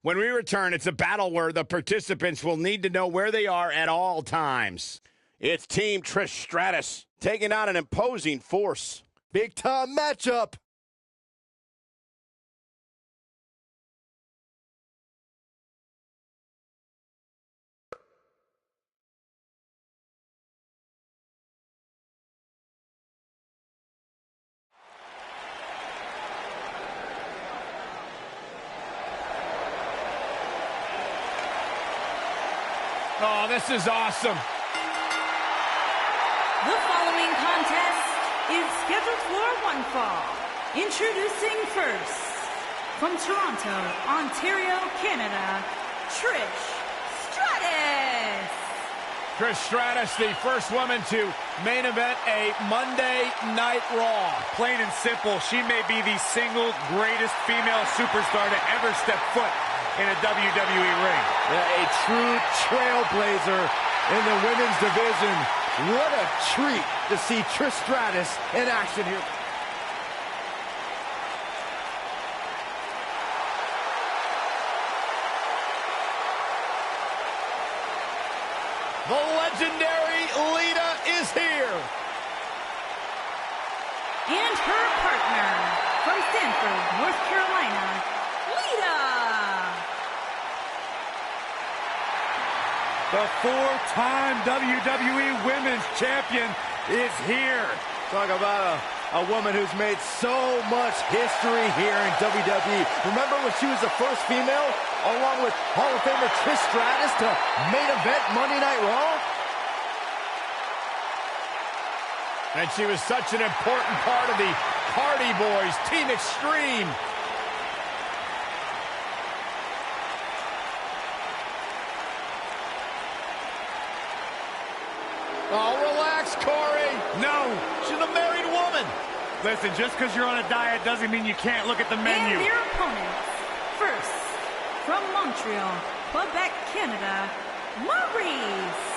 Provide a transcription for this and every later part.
When we return, it's a battle where the participants will need to know where they are at all times. It's Team Trish Stratus taking on an imposing force. Big-time matchup. Oh, this is awesome. The following contest is scheduled for one fall. Introducing first, from Toronto, Ontario, Canada, Trish Stratus. Trish Stratus, the first woman to main event a Monday Night Raw. Plain and simple, she may be the single greatest female superstar to ever step foot in a WWE ring. Yeah, a true trailblazer in the women's division. What a treat to see Trish Stratus in action here. The legendary Lita is here. And her partner, from Stanford, North Carolina, Lita. The four-time WWE Women's Champion is here. Talk about a woman who's made so much history here in WWE. Remember when she was the first female, along with Hall of Famer Trish Stratus, to main event Monday Night Raw? And she was such an important part of the Hardy Boys, Team Extreme. Oh, relax, Corey. No, she's a married woman. Listen, just because you're on a diet doesn't mean you can't look at the menu. And their opponents, first, from Montreal, Quebec, Canada, Maurice.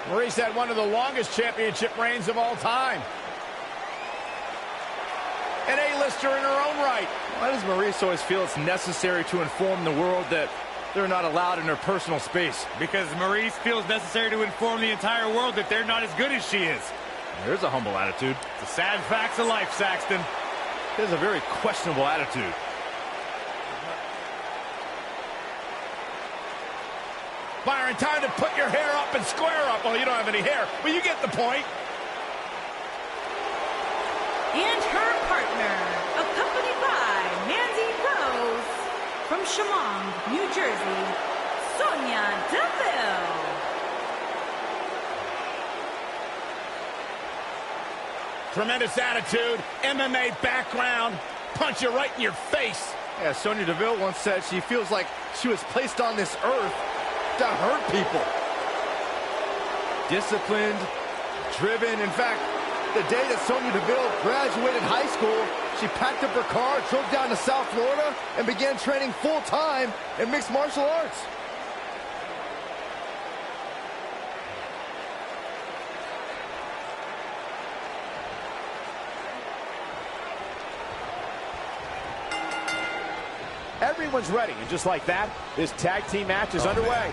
Maurice had one of the longest championship reigns of all time. An A-lister in her own right. Why does Maurice always feel it's necessary to inform the world that they're not allowed in her personal space? Because Maurice feels necessary to inform the entire world that they're not as good as she is. There's a humble attitude. The sad facts of life, Saxton. There's a very questionable attitude. Byron, time to put your hair up and square up. Well, you don't have any hair, but you get the point. And her partner, accompanied by Mandy Rose, from Chemung, New Jersey, Sonya Deville. Tremendous attitude, MMA background, punch you right in your face. Yeah, Sonya Deville once said she feels like she was placed on this earth to hurt people. Disciplined, driven. In fact, the day that Sonya Deville graduated high school, she packed up her car, drove down to South Florida, and began training full-time in mixed martial arts. Everyone's ready, and just like that, this tag team match is underway.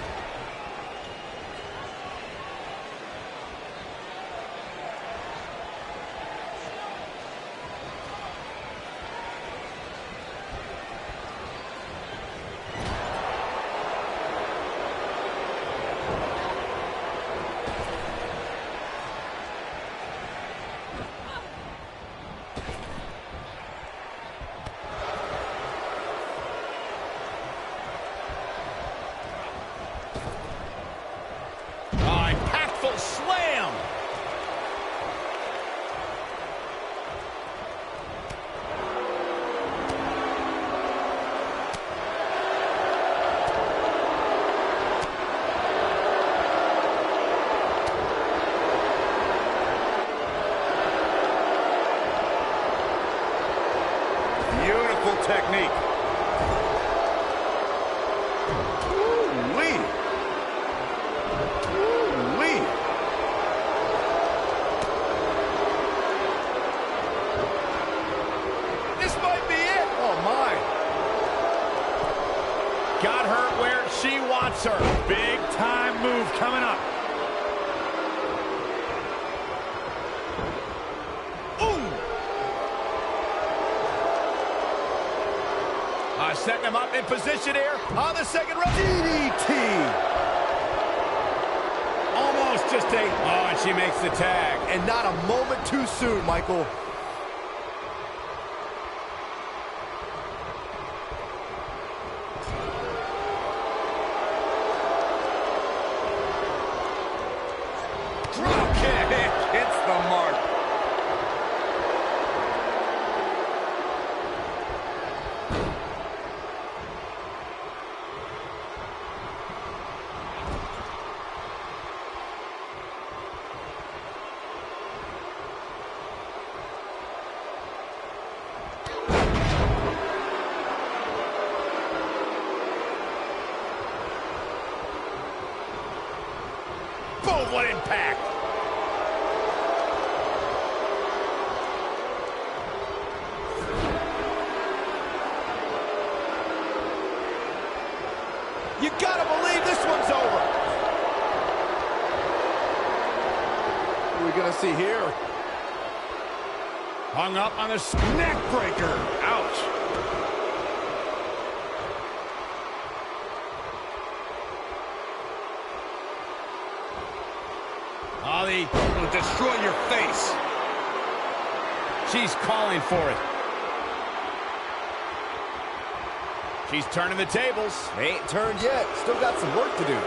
coming up. Setting him up in position here on the second row. DDT. Almost just a... Oh, and she makes the tag. And not a moment too soon, Michael. Drop kick. Hits the mark. Boom, what impact. You gotta believe this one's over. What are we gonna see here? Hung up on a neck breaker. Ouch. Ollie will destroy your face. She's calling for it. She's turning the tables. They ain't turned yet. Still got some work to do.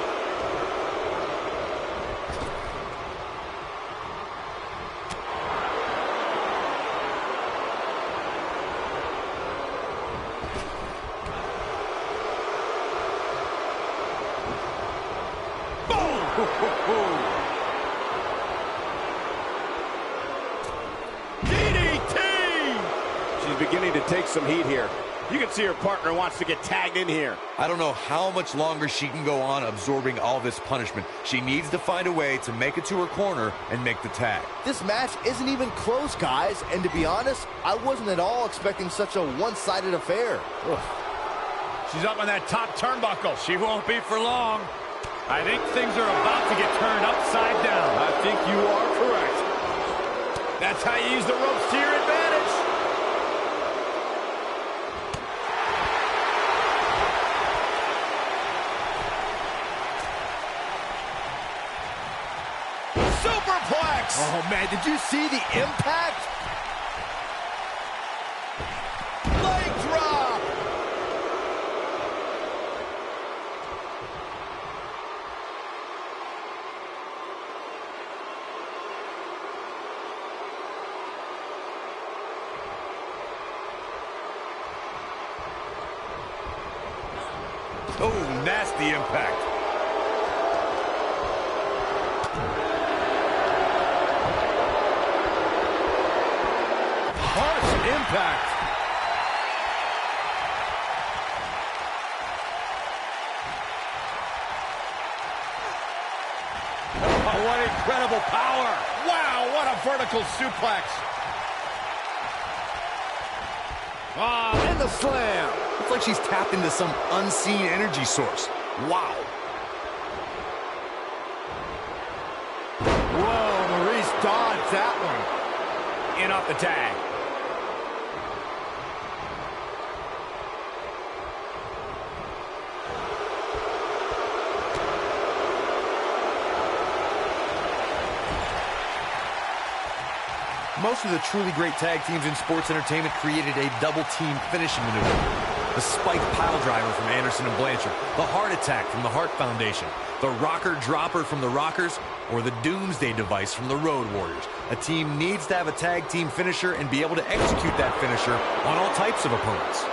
She's beginning to take some heat here. You can see her partner wants to get tagged in here. I don't know how much longer she can go on absorbing all this punishment. She needs to find a way to make it to her corner and make the tag. This match isn't even close, guys. And to be honest, I wasn't at all expecting such a one-sided affair. Ugh. She's up on that top turnbuckle. She won't be for long. I think things are about to get turned upside down. I think you are correct. That's how you use the ropes to your advantage. Superplex! Oh, man, did you see the impact? Leg drop! Oh, nasty impact. Harsh impact. Oh, what incredible power. Wow, what a vertical suplex. And the slam. It's like she's tapped into some unseen energy source. Wow. Whoa, Maurice dodged that one. In off the tag. Most of the truly great tag teams in sports entertainment created a double-team finishing maneuver. The spike pile driver from Anderson and Blanchard, the heart attack from the Hart Foundation, the rocker dropper from the Rockers, or the Doomsday device from the Road Warriors. A team needs to have a tag team finisher and be able to execute that finisher on all types of opponents.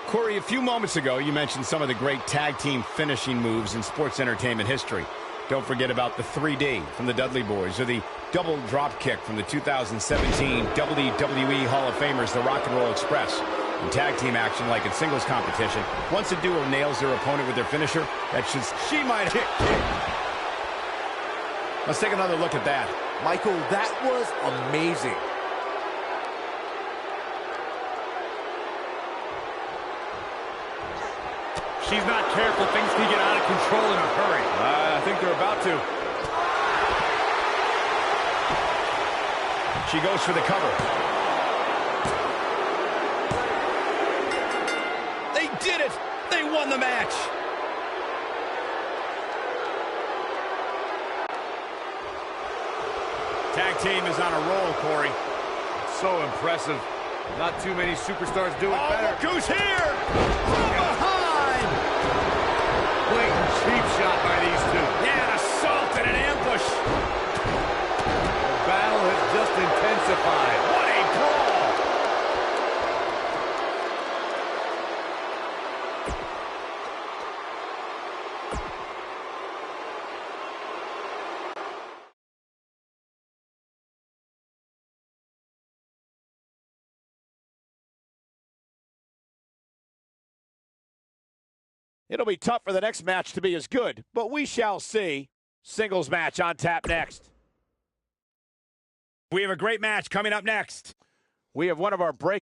Corey, a few moments ago, you mentioned some of the great tag team finishing moves in sports entertainment history. Don't forget about the 3D from the Dudley Boys, or the double drop kick from the 2017 WWE Hall of Famers, the Rock and Roll Express. In tag team action, like in singles competition, once a duo nails their opponent with their finisher, that's just, she might hit. Let's take another look at that. Michael, that was amazing. she's not careful, things can get out of control in a hurry. I think they're about to. She goes for the cover. They did it! They won the match! Tag team is on a roll, Corey. So impressive. Not too many superstars do it better. Look who's here! From behind! Blatant cheap shot by these two. Yeah, an assault and an ambush. The battle has just intensified. What a brawl! It'll be tough for the next match to be as good, but we shall see. Singles match on tap next. We have a great match coming up next. We have one of our break.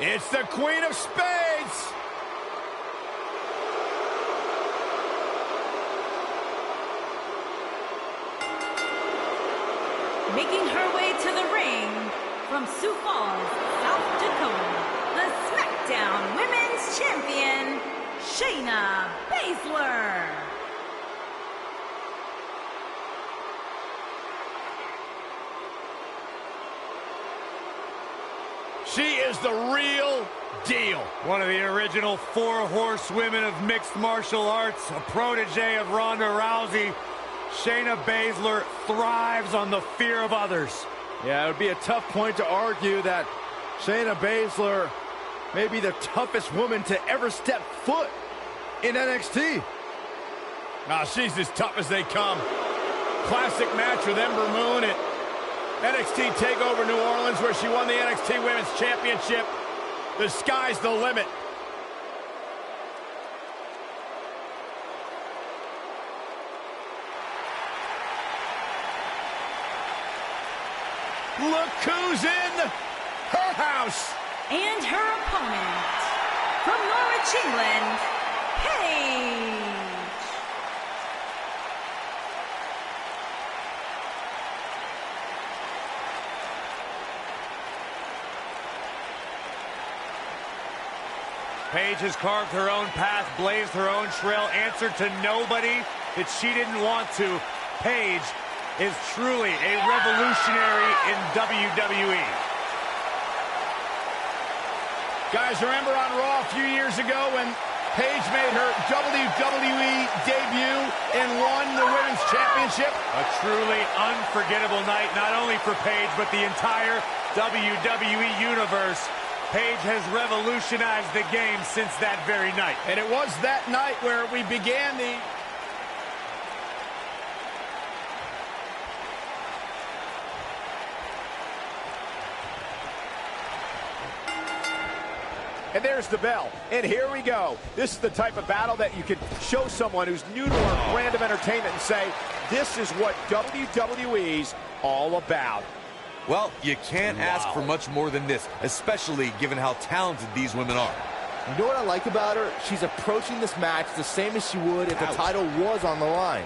It's the Queen of Spades. Making her way to the ring from Sioux Falls, South Dakota, the SmackDown Women's Champion, Shayna Baszler. She is the real deal. One of the original 4 horsewomen of mixed martial arts, a protege of Ronda Rousey. Shayna Baszler thrives on the fear of others. Yeah, it would be a tough point to argue that Shayna Baszler may be the toughest woman to ever step foot in NXT. She's as tough as they come. Classic match with Ember Moon at NXT TakeOver New Orleans, where she won the NXT Women's Championship. The sky's the limit. Look who's in her house. And her opponent, from Norwich, England, Paige. Paige has carved her own path, blazed her own trail, answered to nobody that she didn't want to. Paige is truly a revolutionary in WWE. Guys, remember on Raw a few years ago when Paige made her WWE debut and won the Women's Championship? A truly unforgettable night, not only for Paige, but the entire WWE Universe. Paige has revolutionized the game since that very night. And it was that night where we began the... And there's the bell. And here we go. This is the type of battle that you can show someone who's new to our brand of entertainment and say, this is what WWE's all about. Well, you can't ask for much more than this, especially given how talented these women are. You know what I like about her? She's approaching this match the same as she would if the title was on the line.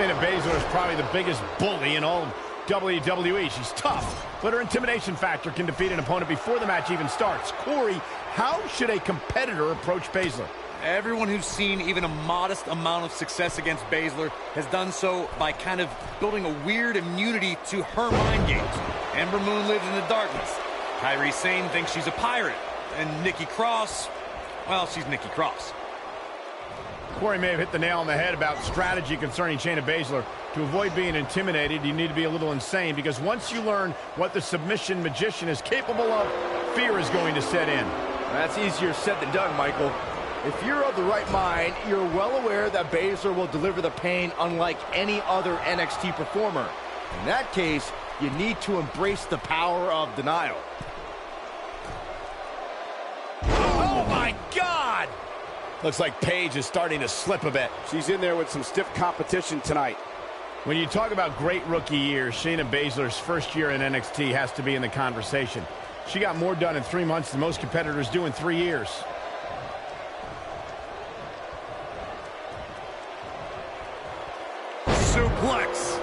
Shayna Baszler is probably the biggest bully in all of WWE. She's tough, but her intimidation factor can defeat an opponent before the match even starts. Corey, how should a competitor approach Baszler? Everyone who's seen even a modest amount of success against Baszler has done so by kind of building a weird immunity to her mind games. Ember Moon lives in the darkness. Kairi Sane thinks she's a pirate. And Nikki Cross, well, she's Nikki Cross. Corey may have hit the nail on the head about strategy concerning Shayna Baszler. To avoid being intimidated, you need to be a little insane, because once you learn what the submission magician is capable of, fear is going to set in. That's easier said than done, Michael. If you're of the right mind, you're well aware that Baszler will deliver the pain unlike any other NXT performer. In that case, you need to embrace the power of denial. Oh my God! Looks like Paige is starting to slip a bit. She's in there with some stiff competition tonight. When you talk about great rookie years, Shayna Baszler's first year in NXT has to be in the conversation. She got more done in 3 months than most competitors do in 3 years. Suplex.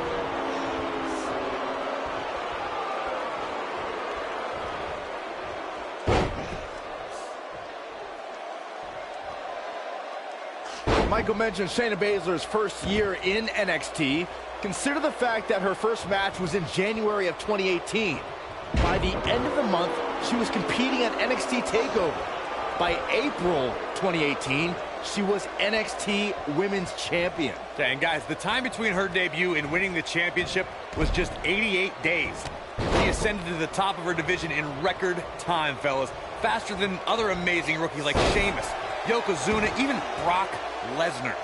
Michael mentioned Shayna Baszler's first year in NXT. Consider the fact that her first match was in January of 2018. By the end of the month, she was competing at NXT TakeOver. By April 2018, she was NXT Women's Champion. Okay, and guys, the time between her debut and winning the championship was just 88 days. She ascended to the top of her division in record time, fellas. Faster than other amazing rookies like Sheamus, Yokozuna, even Brock Lesnar.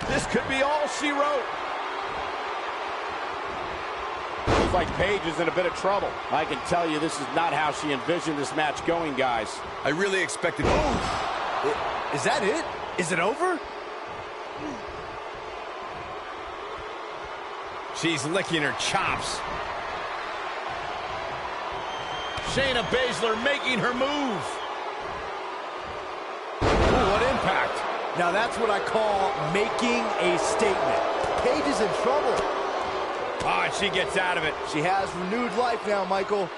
This could be all she wrote. Feels like Paige is in a bit of trouble. I can tell you this is not how she envisioned this match going, guys. I really expected... Oh! Is that it? Is it over? She's licking her chops. Shayna Baszler making her move. Ooh, what impact. Now that's what I call making a statement. Paige is in trouble. Oh, and she gets out of it. She has renewed life now, Michael.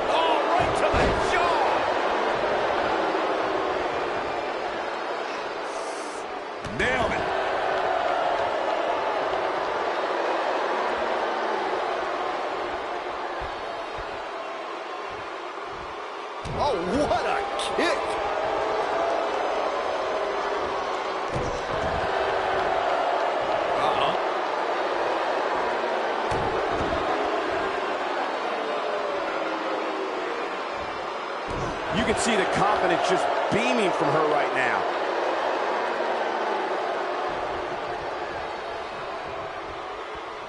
Oh, right to the jaw. Nailed it. Oh, what a kick! You can see the confidence just beaming from her right now.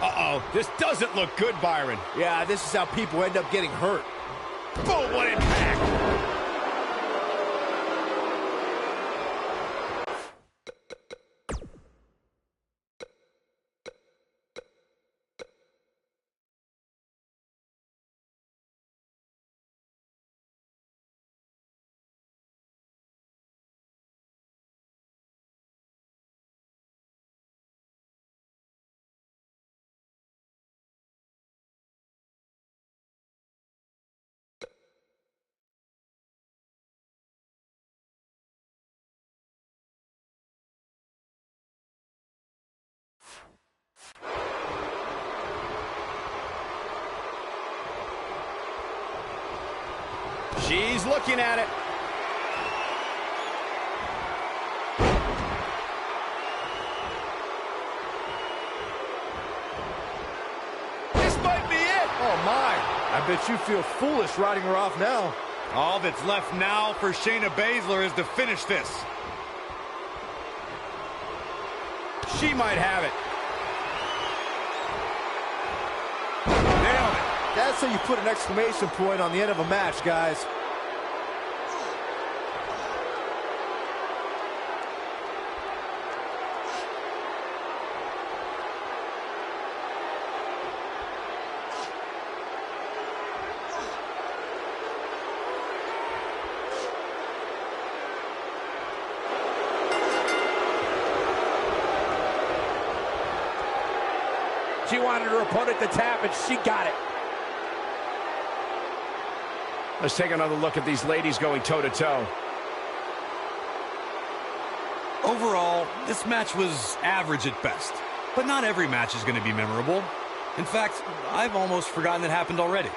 Uh-oh, this doesn't look good, Byron. Yeah, this is how people end up getting hurt. Boom, what impact! She's looking at it. This might be it! Oh, my. I bet you feel foolish riding her off now. All that's left now for Shayna Baszler is to finish this. She might have it. Nailed it. That's how you put an exclamation point on the end of a match, guys. She wanted her opponent to tap, and she got it. Let's take another look at these ladies going toe-to-toe. Overall, this match was average at best. But not every match is going to be memorable. In fact, I've almost forgotten it happened already.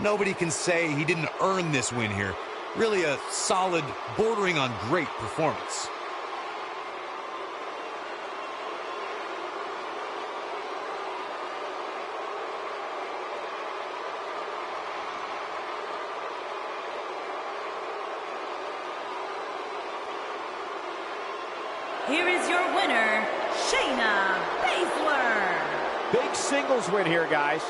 Nobody can say he didn't earn this win here. Really a solid, bordering on great performance. Here is your winner, Shayna Baszler. Big singles win here, guys.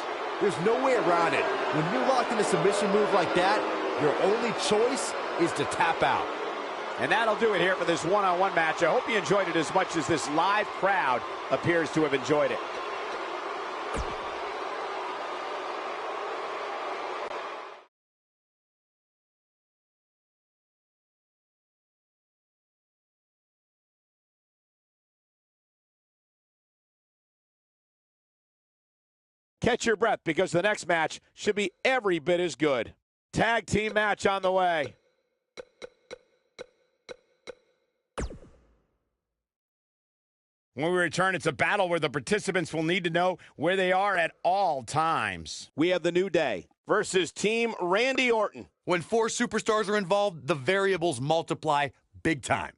There's no way around it. When you're locked in a submission move like that, your only choice is to tap out. And that'll do it here for this one-on-one match. I hope you enjoyed it as much as this live crowd appears to have enjoyed it. Catch your breath, because the next match should be every bit as good. Tag team match on the way. When we return, it's a battle where the participants will need to know where they are at all times. We have the New Day versus Team Randy Orton. When 4 superstars are involved, the variables multiply big time.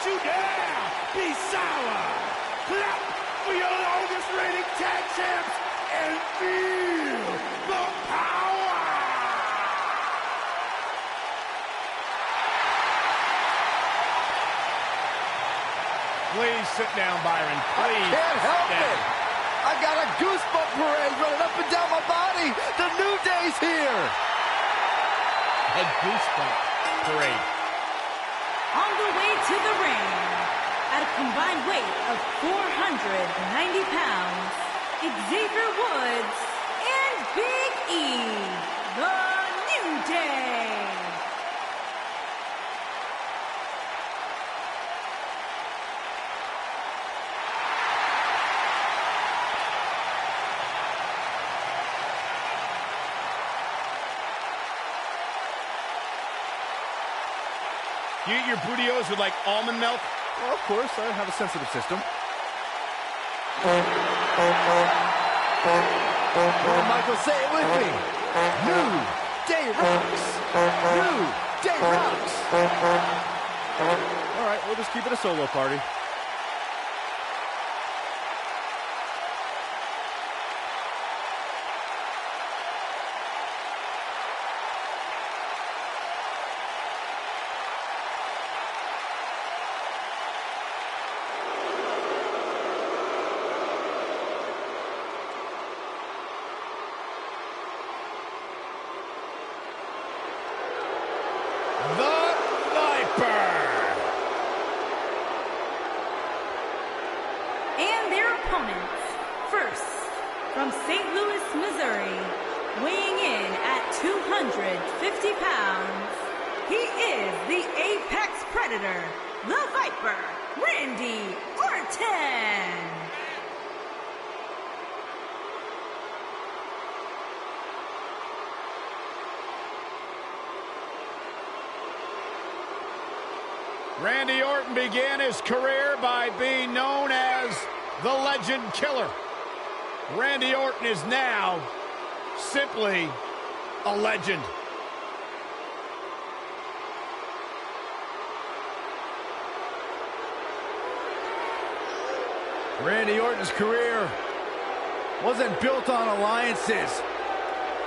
You dare be sour. Clap for your longest reigning tag champs and feel the power. Please sit down, Byron. Please. Can't help sit down. it. I got a goosebump parade running up and down my body. The New Day's here. A goosebump parade. On the way to the ring, at a combined weight of 490 pounds, Xavier Woods and Big E, the New Day. You eat your bootios with, like, almond milk? Well, of course, I have a sensitive system. Come on, Michael, say it with me. New Day rocks. New Day rocks. All right, we'll just keep it a solo party. First, from St. Louis, Missouri, weighing in at 250 pounds, he is the Apex Predator, the Viper, Randy Orton. Randy Orton began his career by being known as the Legend Killer. Randy Orton is now simply a legend. Randy Orton's career wasn't built on alliances.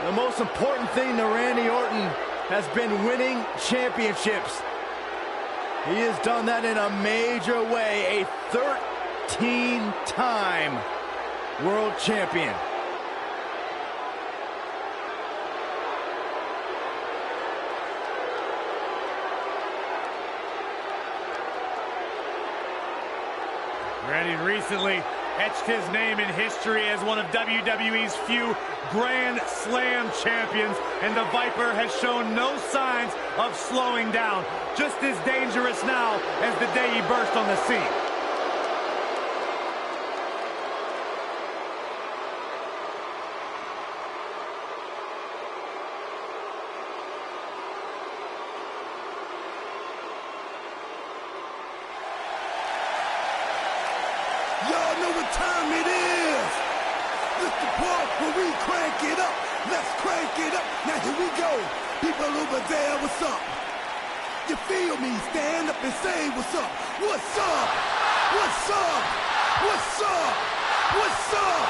The most important thing to Randy Orton has been winning championships. He has done that in a major way, a 13-time world champion. And he recently etched his name in history as one of WWE's few Grand Slam champions, and the Viper has shown no signs of slowing down. Just as dangerous now as the day he burst on the scene. Y'all know what time it is. This the part where we crank it up. Let's crank it up. Now here we go. People over there, what's up? You feel me? Stand up and say what's up. What's up? What's up? What's up? What's up?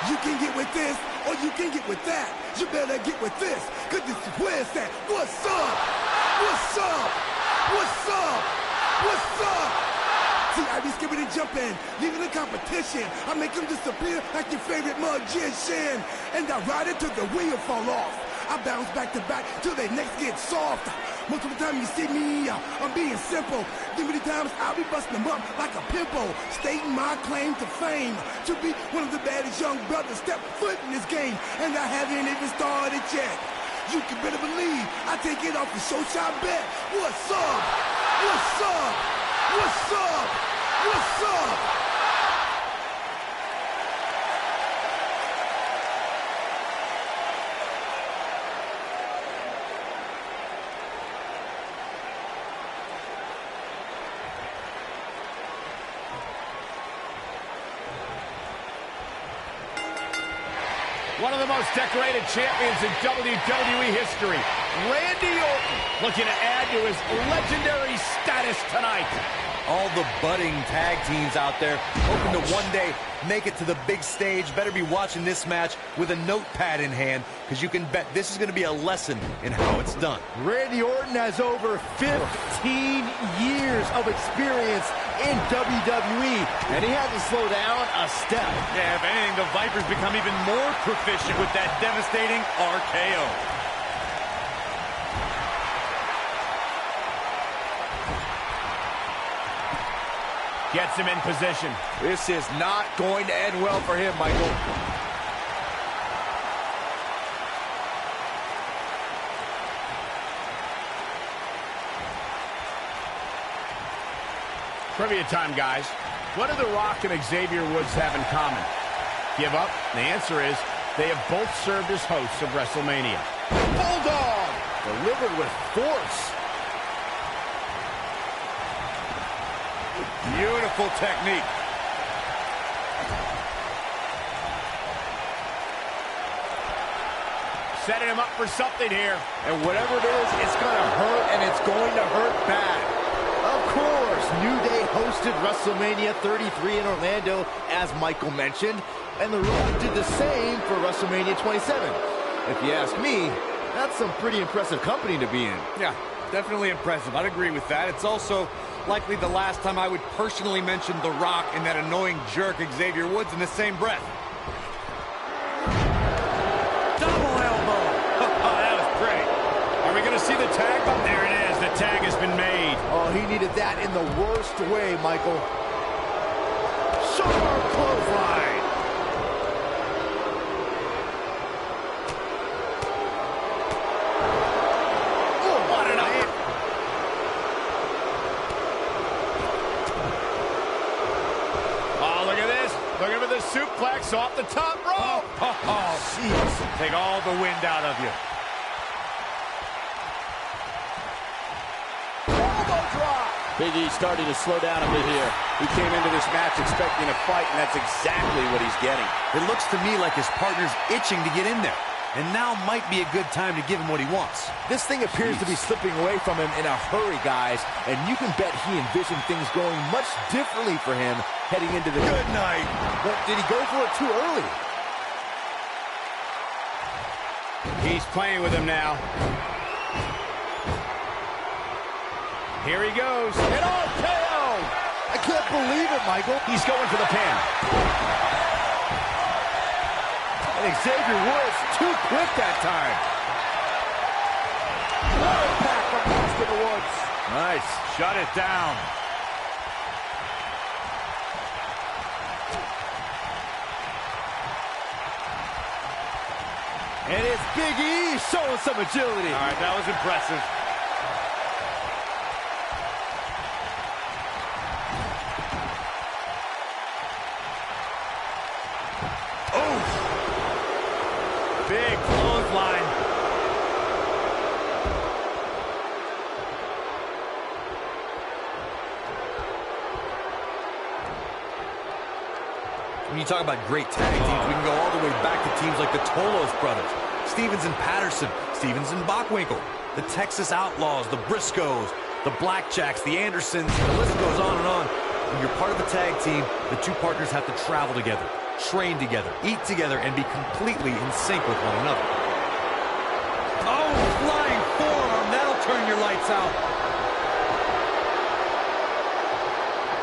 You can get with this or you can get with that. You better get with this, cause this is where it's at. What's up? What's up? What's up? What's up? See, I be skipping and jumping, leaving the competition. I make them disappear like your favorite magician. And I ride it till the wheel fall off. I bounce back to back till their necks get soft. Most of the time you see me, I'm being simple. Then many times I'll be busting them up like a pimple. Stating my claim to fame, to be one of the baddest young brothers step foot in this game. And I haven't even started yet. You can better believe I take it off the show shot bet. What's up? What's up? What's up? What's up? One of the most decorated champions in WWE history, Randy Orton, looking to add to his legendary status tonight. All the budding tag teams out there hoping to one day make it to the big stage better be watching this match with a notepad in hand, because you can bet this is going to be a lesson in how it's done. Randy Orton has over 15 years of experience in WWE, and he had to slow down a step. Yeah, if anything, the Viper's become even more proficient with that devastating RKO. Gets him in position. This is not going to end well for him, Michael. Trivia time, guys. What do The Rock and Xavier Woods have in common? Give up? The answer is they have both served as hosts of WrestleMania. Bulldog! Delivered with force. Beautiful technique. Setting him up for something here. And whatever it is, it's going to hurt, and it's going to hurt bad. Of course, New Day hosted WrestleMania 33 in Orlando, as Michael mentioned, and The Rock did the same for WrestleMania 27. If you ask me, that's some pretty impressive company to be in. Yeah, definitely impressive. I'd agree with that. It's also likely the last time I would personally mention The Rock and that annoying jerk Xavier Woods in the same breath. Double elbow. That was pretty. Are we going to see the tag? Oh, there it is. The tag has been made. Oh, he needed that in the worst way, Michael. Sharp clothesline. Looking for the suplex off the top rope. Oh, jeez. Take all the wind out of you. Elbow drop. Big E starting to slow down a bit here. He came into this match expecting a fight, and that's exactly what he's getting. It looks to me like his partner's itching to get in there. And now might be a good time to give him what he wants. This thing appears to be slipping away from him in a hurry, guys. And you can bet he envisioned things going much differently for him heading into the... Good night. But did he go for it too early? He's playing with him now. Here he goes. An RKO! I can't believe it, Michael. He's going for the pin. And Xavier Woods too quick that time. What impact from Austin Woods. Nice. Shut it down. And it's Big E showing some agility. All right, that was impressive. Oh! Big clothesline. When you talk about great tag teams, we can go all the way back to teams like the Tolos brothers, Stevens and Patterson, Stevens and Bockwinkel, the Texas Outlaws, the Briscoes, the Blackjacks, the Andersons, the list goes on and on. When you're part of a tag team, the two partners have to travel together, train together, eat together, and be completely in sync with one another. Oh, flying forearm, that'll turn your lights out.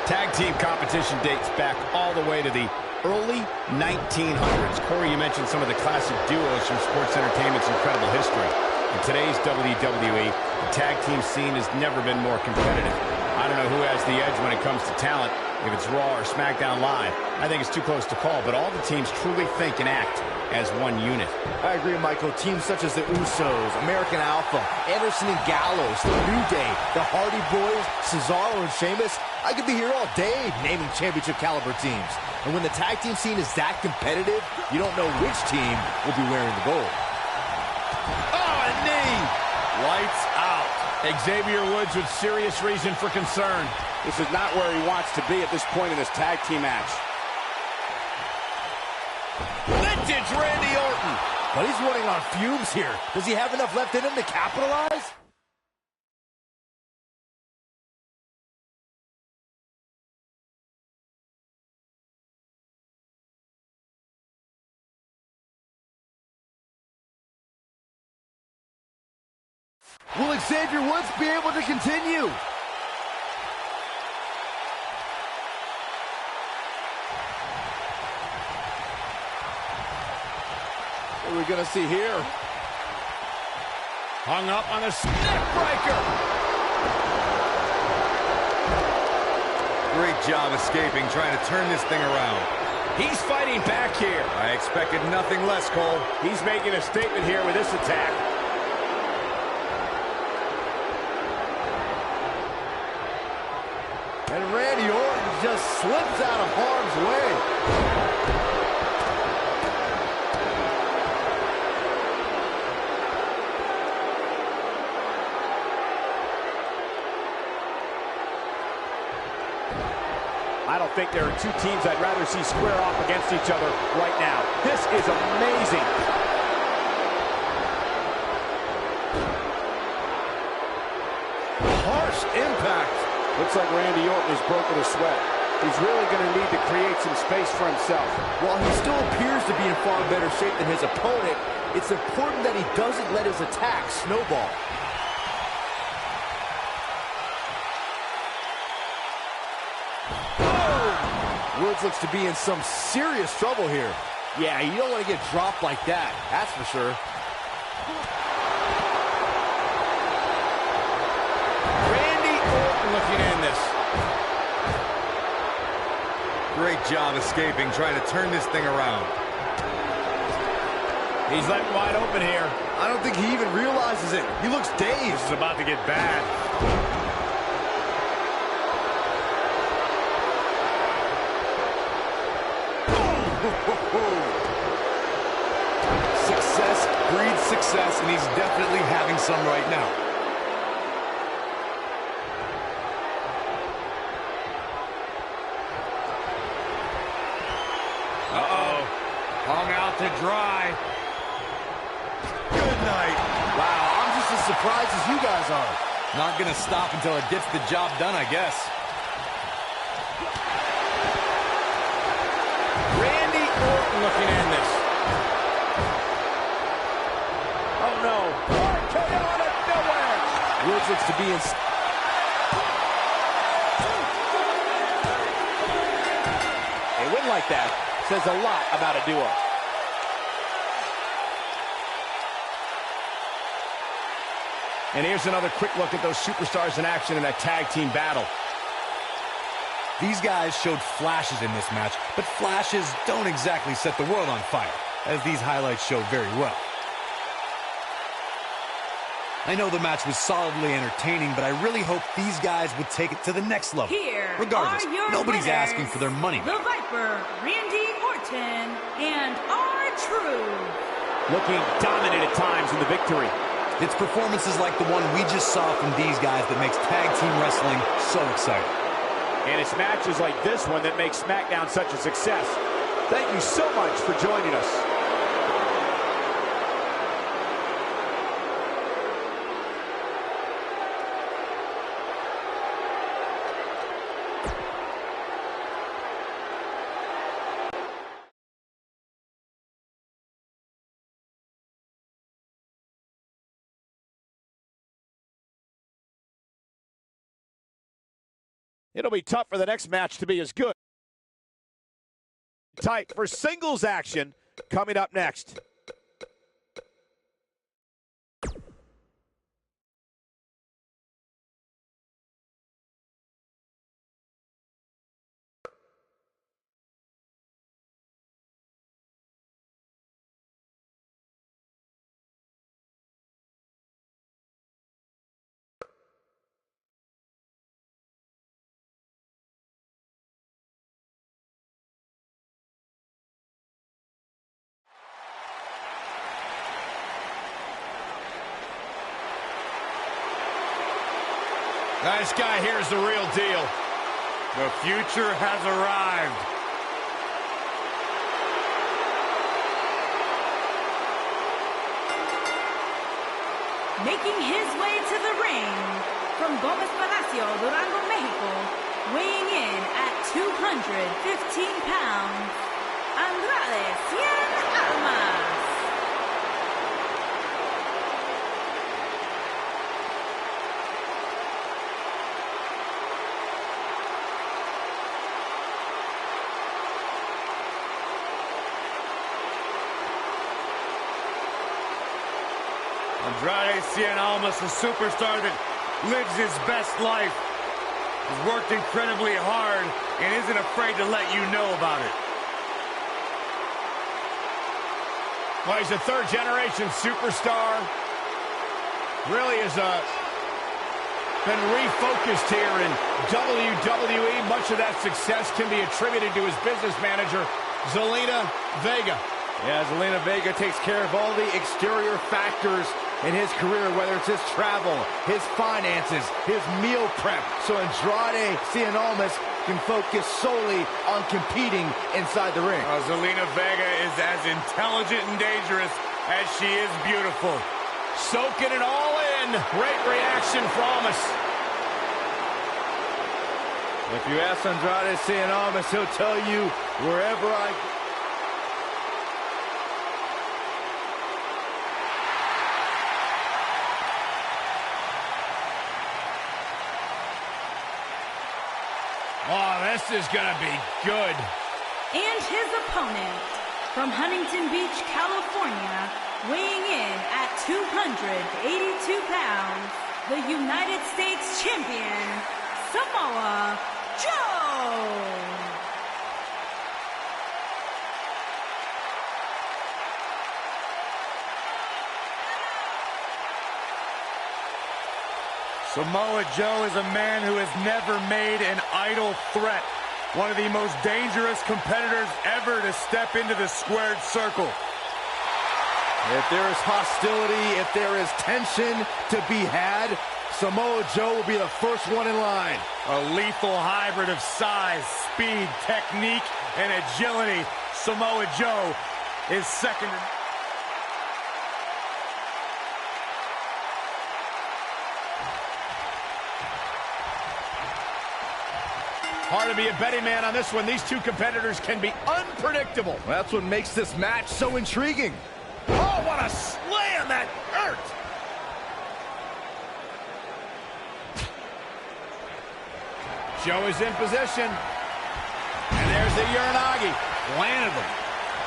Tag team competition dates back all the way to the early 1900s. Corey, you mentioned some of the classic duos from sports entertainment's incredible history. In today's WWE, the tag team scene has never been more competitive. I don't know who has the edge when it comes to talent, if it's Raw or SmackDown Live. I think it's too close to call, but all the teams truly think and act as one unit. I agree, Michael. Teams such as the Usos, American Alpha, Anderson and Gallows, the New Day, the Hardy Boys, Cesaro and Sheamus. I could be here all day naming championship caliber teams. And when the tag team scene is that competitive, you don't know which team will be wearing the gold. Oh, a knee! Lights out. Xavier Woods with serious reason for concern. This is not where he wants to be at this point in this tag team match. Vintage Randy Orton. But he's running on fumes here. Does he have enough left in him to capitalize? Will Xavier Woods be able to continue? What are we going to see here? Hung up on a neckbreaker. Great job escaping, trying to turn this thing around. He's fighting back here. I expected nothing less, Cole. He's making a statement here with this attack. And Randy Orton just slips out of harm's way. I don't think there are two teams I'd rather see square off against each other right now. This is amazing. Harsh impact. Looks like Randy Orton has broken a sweat. He's really going to need to create some space for himself. While he still appears to be in far better shape than his opponent, it's important that he doesn't let his attack snowball. Woods looks to be in some serious trouble here. Yeah, you don't want to get dropped like that, that's for sure. Randy Orton looking in this. Great job escaping, trying to turn this thing around. He's left wide open here. I don't think he even realizes it. He looks dazed. This is about to get bad. Success breeds success, and he's definitely having some right now. Uh-oh. Hung out to dry. Good night. Wow, I'm just as surprised as you guys are. Not gonna stop until it gets the job done, I guess. Randy Orton looking in this. Oh no. RKO out of nowhere. Woods looks to be in... A win like that says a lot about a duo. And here's another quick look at those superstars in action in that tag team battle. These guys showed flashes in this match, but flashes don't exactly set the world on fire, as these highlights show very well. I know the match was solidly entertaining, but I really hope these guys would take it to the next level. Here Regardless, are your nobody's winners, asking for their money. The Viper, Randy Orton, and R-Truth. Looking dominant at times in the victory. It's performances like the one we just saw from these guys that makes tag team wrestling so exciting. And it's matches like this one that make SmackDown such a success. Thank you so much for joining us. It'll be tough for the next match to be as good. Tight for singles action coming up next. This guy here is the real deal. The future has arrived. Making his way to the ring from Gómez Palacio, Durango, Mexico, weighing in at 215 pounds, Andrade Cien Almas. Andrade Cien Almas, a superstar that lives his best life, has worked incredibly hard and isn't afraid to let you know about it. Well, he's a third-generation superstar. Really has been refocused here in WWE. Much of that success can be attributed to his business manager, Zelina Vega. Yeah, Zelina Vega takes care of all the exterior factors in his career, whether it's his travel, his finances, his meal prep. So Andrade Cien Almas can focus solely on competing inside the ring. Zelina Vega is as intelligent and dangerous as she is beautiful. Soaking it all in. Great reaction from us. If you ask Andrade Cien Almas, he'll tell you wherever I... Oh, this is going to be good. And his opponent from Huntington Beach, California, weighing in at 282 pounds, the United States Champion, Samoa Joe. Samoa Joe is a man who has never made an idle threat. One of the most dangerous competitors ever to step into the squared circle. If there is hostility, if there is tension to be had, Samoa Joe will be the first one in line. A lethal hybrid of size, speed, technique, and agility. Samoa Joe is second to... Hard to be a betting man on this one. These two competitors can be unpredictable. Well, that's what makes this match so intriguing. Oh, what a slam that hurt! Joe is in position. And there's the Uranagi. Landed them.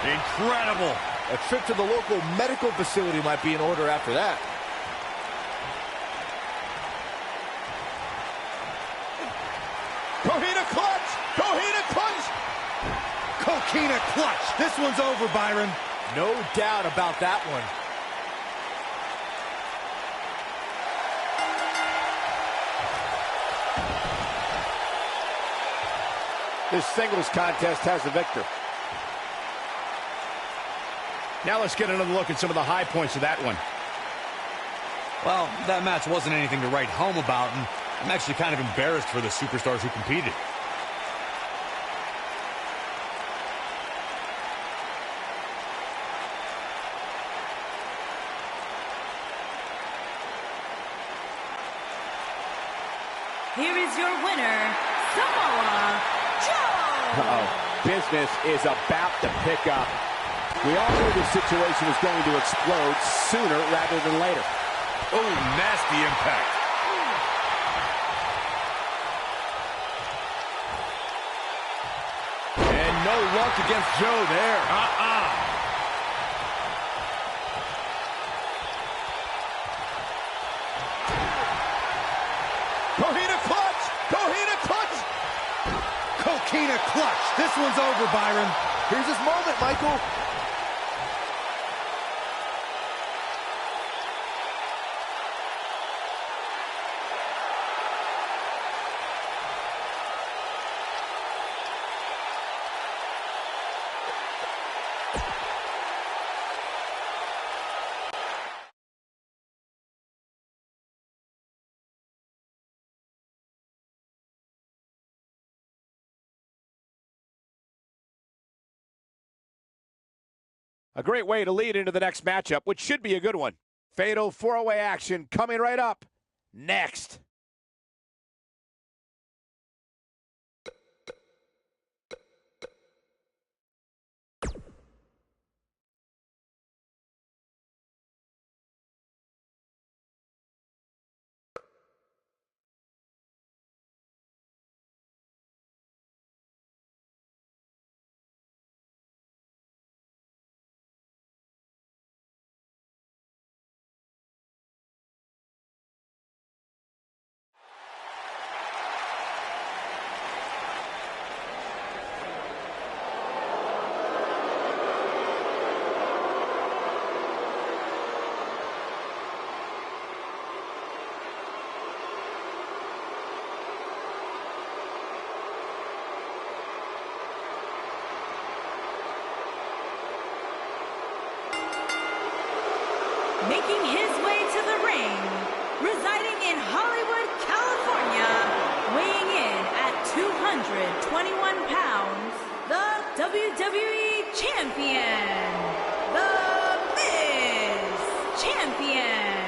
Incredible. A trip to the local medical facility might be in order after that. Coquina clutch! Coquina clutch! Coquina clutch! This one's over, Byron. No doubt about that one. this singles contest has a victor. Now let's get another look at some of the high points of that one. Well, that match wasn't anything to write home about, and I'm actually kind of embarrassed for the superstars who competed. Here is your winner, Samoa Joe. Business is about to pick up. We all knew this situation was going to explode sooner rather than later. Oh, nasty impact. And no luck against Joe there. Coquina clutch! Coquina clutch! Coquina clutch. This one's over, Byron. Here's his moment, Michael. A great way to lead into the next matchup, which should be a good one. Fatal four-way action coming right up next. Making his way to the ring, residing in Hollywood, California, weighing in at 221 pounds, the WWE Champion, The Miz Champion.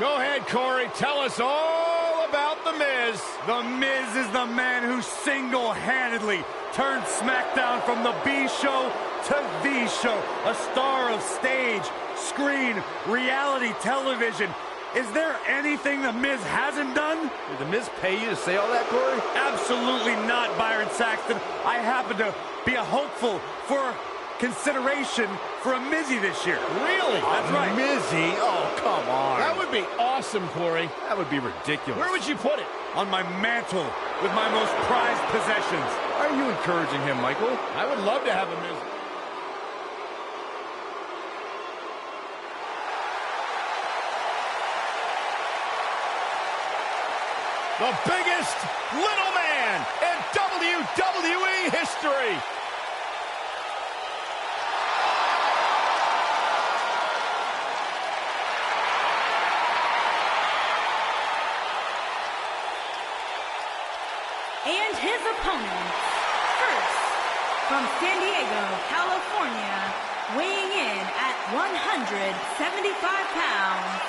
Go ahead, Corey. Tell us all about The Miz. The Miz is the man who single-handedly turned SmackDown from the B show to the show. A star of stage, screen, reality television. Is there anything The Miz hasn't done? Did The Miz pay you to say all that, Corey? Absolutely not, Byron Saxton. I happen to be a hopeful for consideration for a Mizzy this year. Really? That's right. Mizzy? Oh, come on. That would be awesome, Corey. That would be ridiculous. Where would you put it? On my mantle with my most prized possessions. Are you encouraging him, Michael? I would love to have a Miz. The biggest little man in WWE history. And his opponent, first, from San Diego, California, weighing in at 175 pounds,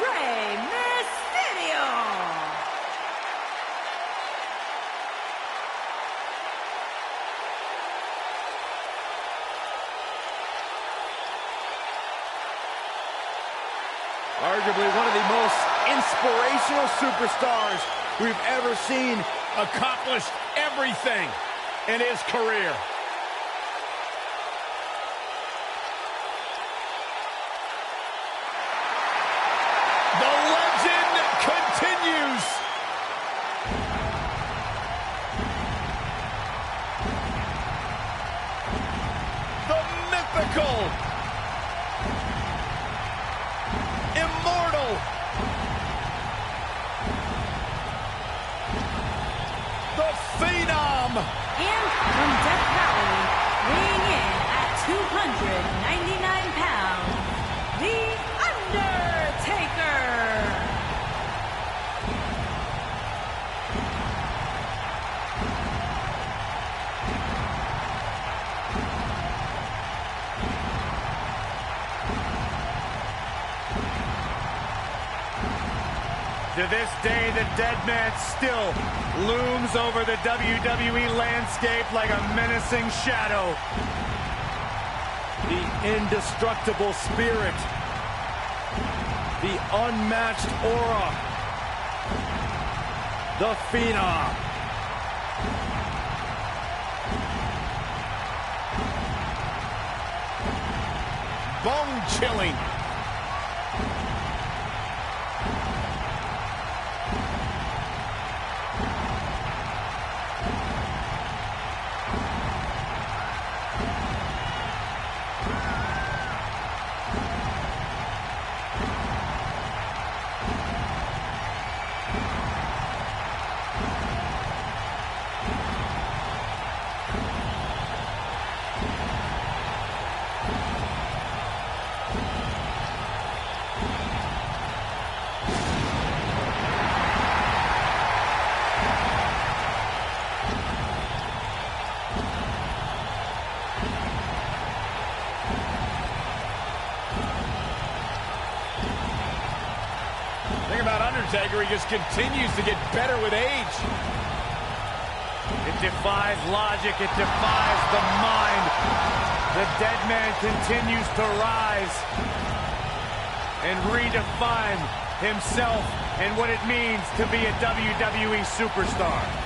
Rey Mysterio. Arguably one of the most inspirational superstars we've ever seen. Accomplished everything in his career. The legend continues. The mythical, immortal, And from Death Valley, weighing in at 299 pounds, The Undertaker. To this day, the dead man still looms over the WWE landscape like a menacing shadow. The indestructible spirit. The unmatched aura. The Phenom. Bone-chilling. Undertaker, he just continues to get better with age. It defies logic. It defies the mind. The dead man continues to rise and redefine himself and what it means to be a WWE superstar.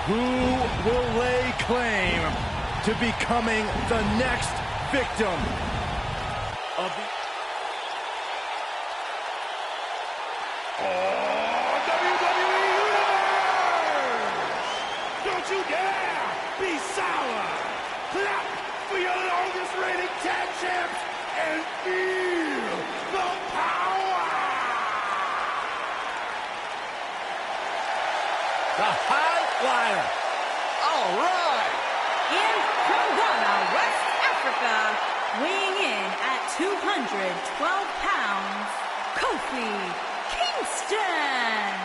Who will lay claim to becoming the next victim of the... WWE Universe! Don't you dare be sour! Clap for your longest reigning tag champs and feel the power! The Highliner! All right! And from Ghana, West Africa, weighing in at 212 pounds, Kofi Kingston.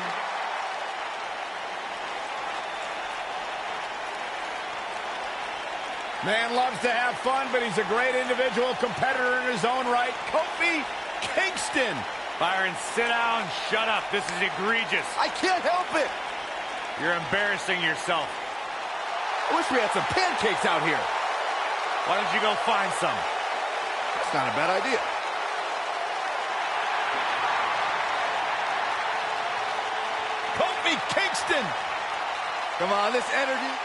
Man loves to have fun, but he's a great individual competitor in his own right. Kofi Kingston. Byron, sit down, shut up. This is egregious. I can't help it! You're embarrassing yourself. I wish we had some pancakes out here. Why don't you go find some? That's not a bad idea. Kofi Kingston. Come on, this energy.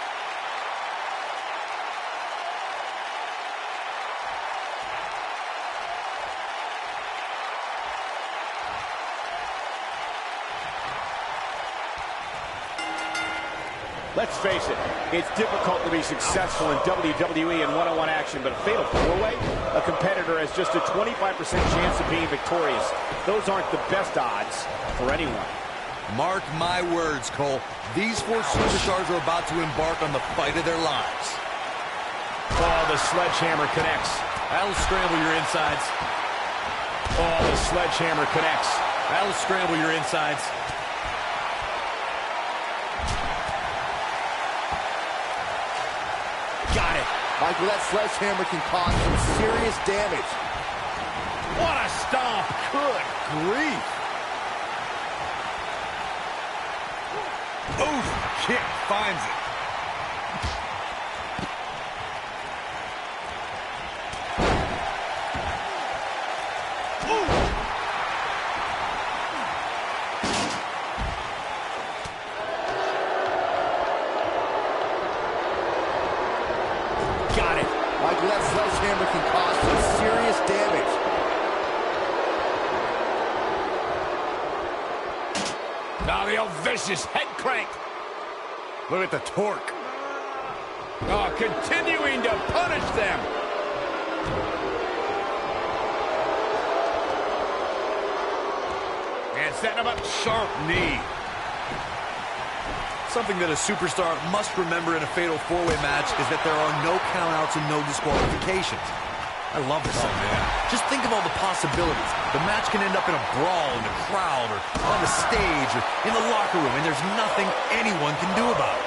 Let's face it, it's difficult to be successful in WWE and one-on-one action, but a fatal four-way, a competitor has just a 25% chance of being victorious. Those aren't the best odds for anyone. Mark my words, Cole. These four superstars are about to embark on the fight of their lives. Oh, the sledgehammer connects. That'll scramble your insides. Oh, the sledgehammer connects. That'll scramble your insides. Got it. Michael, that sledgehammer can cause some serious damage. What a stomp. Good grief. Oof, kick finds it. Got it. Michael, that sledgehammer can cause some serious damage. Now the old vicious head crank. Look at the torque. Oh, continuing to punish them. And setting him up, sharp knee. Something that a superstar must remember in a fatal four-way match is that there are no countouts and no disqualifications. I love this. Oh, man. Just think of all the possibilities. The match can end up in a brawl in the crowd or on the stage or in the locker room, and there's nothing anyone can do about it.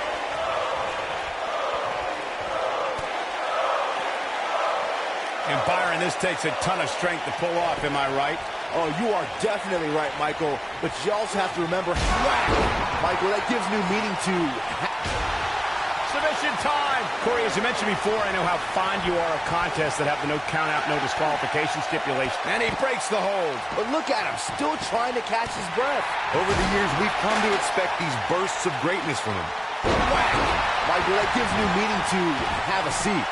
And Byron, this takes a ton of strength to pull off, am I right? Oh, you are definitely right, Michael. But you also have to remember, whack! Michael, that gives new meaning to... Submission time! Corey, as you mentioned before, I know how fond you are of contests that have the no count-out, no disqualification stipulation. And he breaks the hold. But look at him, still trying to catch his breath. Over the years, we've come to expect these bursts of greatness from him. Whack! Michael, that gives new meaning to have a seat.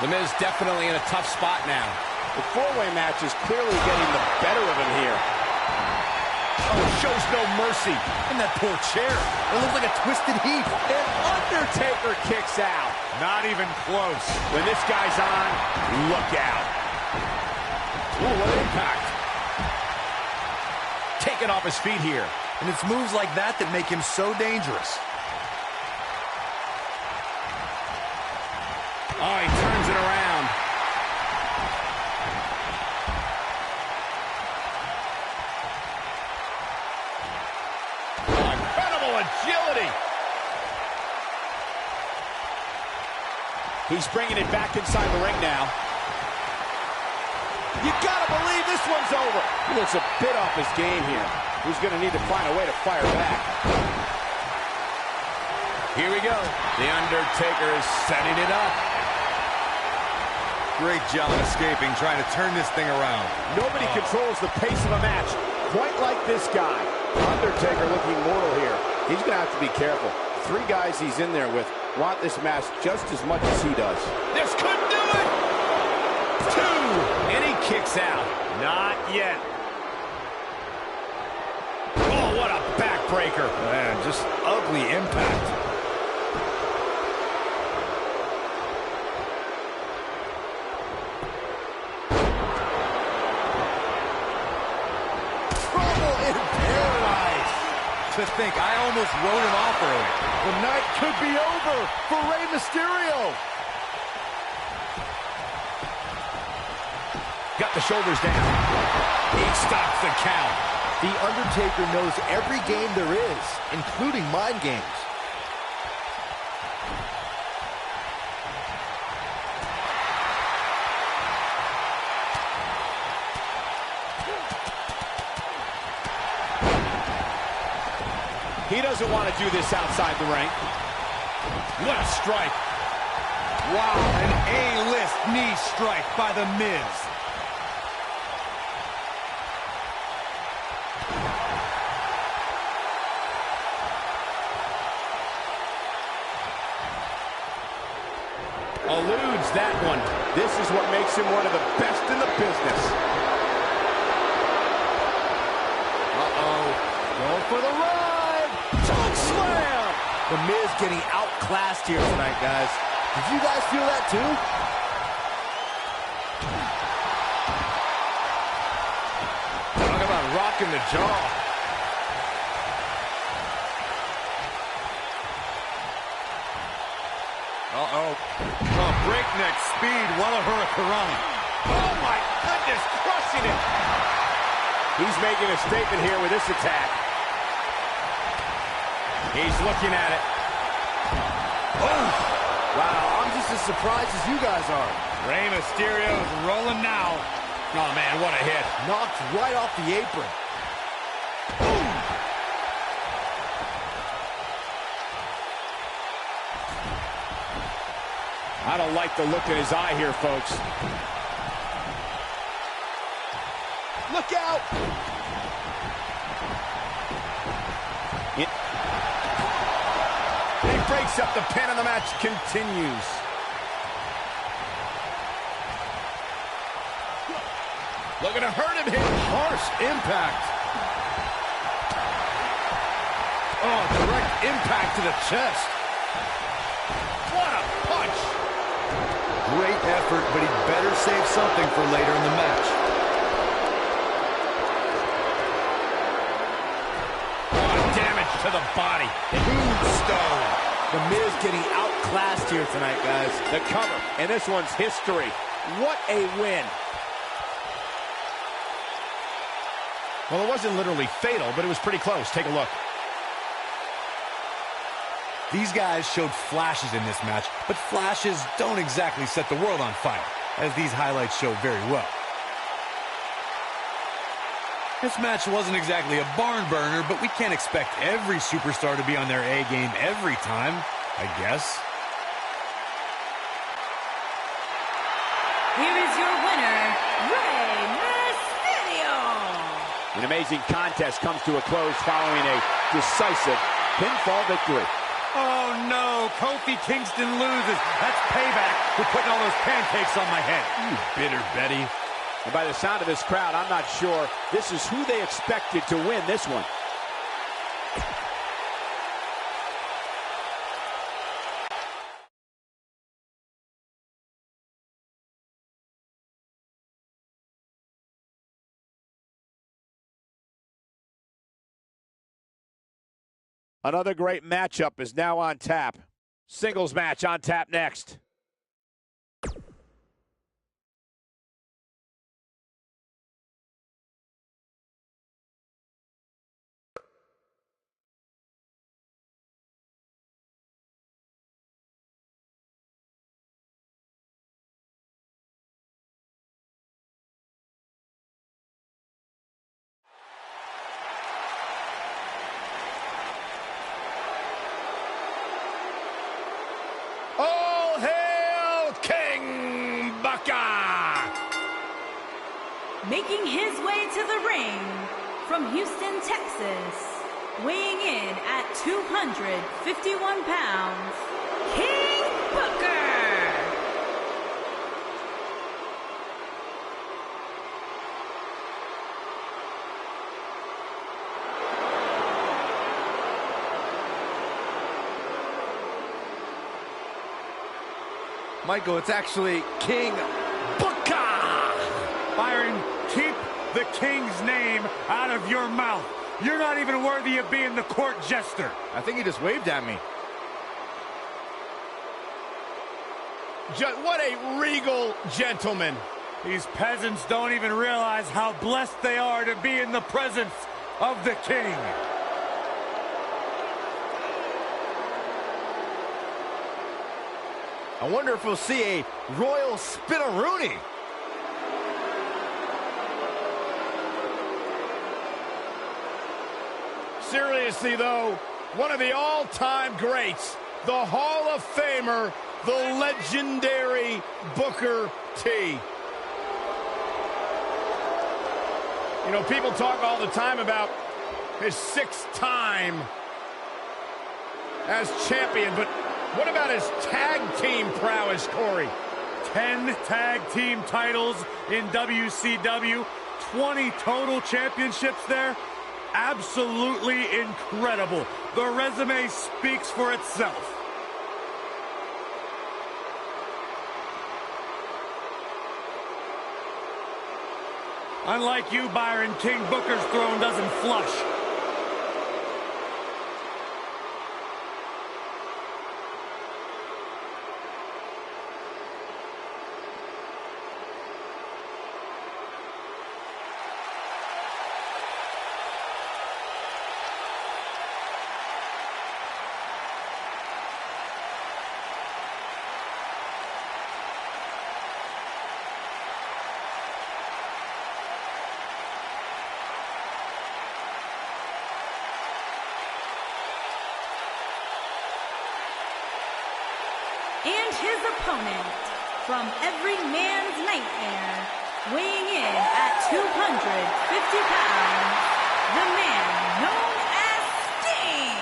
The Miz definitely in a tough spot now. The four-way match is clearly getting the better of him here. Oh, shows no mercy. And that poor chair. It looks like a twisted heap. And Undertaker kicks out. Not even close. When this guy's on, look out. Ooh, what impact. Taken off his feet here. And it's moves like that that make him so dangerous. Oh, he turns it around. Oh, incredible agility. He's bringing it back inside the ring now. You gotta believe this one's over. He looks a bit off his game here. He's gonna need to find a way to fire back. Here we go. The Undertaker is setting it up. Great job escaping, trying to turn this thing around. Nobody controls the pace of a match quite like this guy. Undertaker looking mortal here. He's going to have to be careful. Three guys he's in there with want this match just as much as he does. This could do it! Two! And he kicks out. Not yet. Oh, what a backbreaker. Man, just ugly impact. To think, I almost wrote him off early. The night could be over for Rey Mysterio. Got the shoulders down. He stops the count. The Undertaker knows every game there is, including mind games. He doesn't want to do this outside the ring. What a strike. Wow, an A-list knee strike by The Miz. Eludes that one. This is what makes him one of the best in the business. Uh-oh. Going for the ride. Choke slam. The Miz getting outclassed here tonight, guys. Did you guys feel that too? Talk about rocking the jaw. Uh-oh. Oh, breakneck speed, while a hurricanrana. Oh, my goodness, crushing it. He's making a statement here with this attack. He's looking at it. Oh! Wow, I'm just as surprised as you guys are. Rey Mysterio's rolling now. Oh, man, what a hit. Knocked right off the apron. Boom! I don't like the look in his eye here, folks. Look out! He breaks up the pin and the match continues. Looking to hurt him here. Harsh impact. impact to the chest. What a punch. Great effort, but he better save something for later in the match. Oh, damage to the body. Tombstone. The Miz getting outclassed here tonight, guys. The cover, and this one's history. What a win. Well, it wasn't literally fatal, but it was pretty close. Take a look. These guys showed flashes in this match, but flashes don't exactly set the world on fire, as these highlights show very well. This match wasn't exactly a barn burner, but we can't expect every superstar to be on their A game every time, I guess. Here is your winner, Rey Mysterio. An amazing contest comes to a close following a decisive pinfall victory. Oh, no. Kofi Kingston loses. That's payback for putting all those pancakes on my head. You bitter Betty. And by the sound of this crowd, I'm not sure this is who they expected to win this one. Another great matchup is now on tap. Singles match on tap next. All hail King Baka! Making his way to the ring from Houston, Texas, weighing in at 251 pounds, King Booker. Michael, it's actually King Booker. Byron, keep the King's name out of your mouth. You're not even worthy of being the court jester. I think he just waved at me. What a regal gentleman. These peasants don't even realize how blessed they are to be in the presence of the King. I wonder if we'll see a royal spin-a-rooney. Seriously, though, one of the all-time greats, the Hall of Famer, the legendary Booker T. You know, people talk all the time about his 6th time as champion, but what about his tag team prowess, Corey? 10 tag team titles in WCW, 20 total championships there. Absolutely incredible. The resume speaks for itself. Unlike you, Byron, King Booker's throne doesn't flush. And his opponent, from every man's nightmare, weighing in at 250 pounds, the man known as Sting.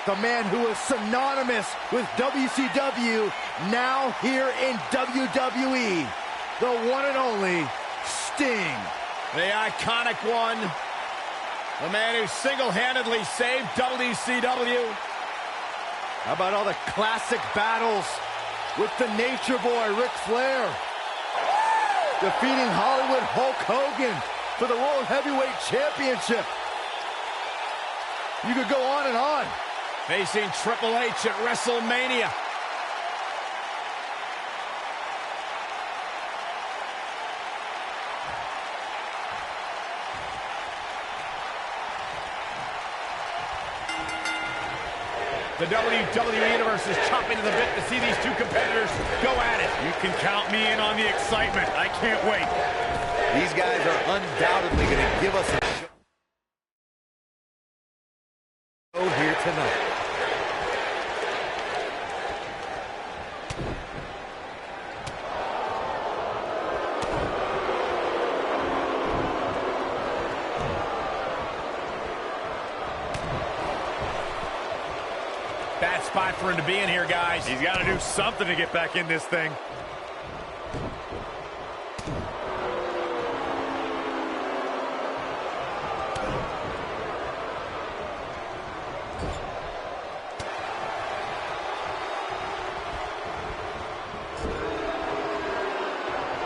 the man who is synonymous with WCW, now here in WWE, the one and only Sting. The iconic one, the man who single-handedly saved WCW. How about all the classic battles with the Nature Boy, Ric Flair, defeating Hollywood Hulk Hogan for the World Heavyweight Championship. You could go on and on. Facing Triple H at WrestleMania. The WWE Universe is chopping to the bit to see these two competitors go at it. You can count me in on the excitement. I can't wait. These guys are undoubtedly going to give us a show here tonight. Bad spot for him to be in here, guys. He's got to do something to get back in this thing.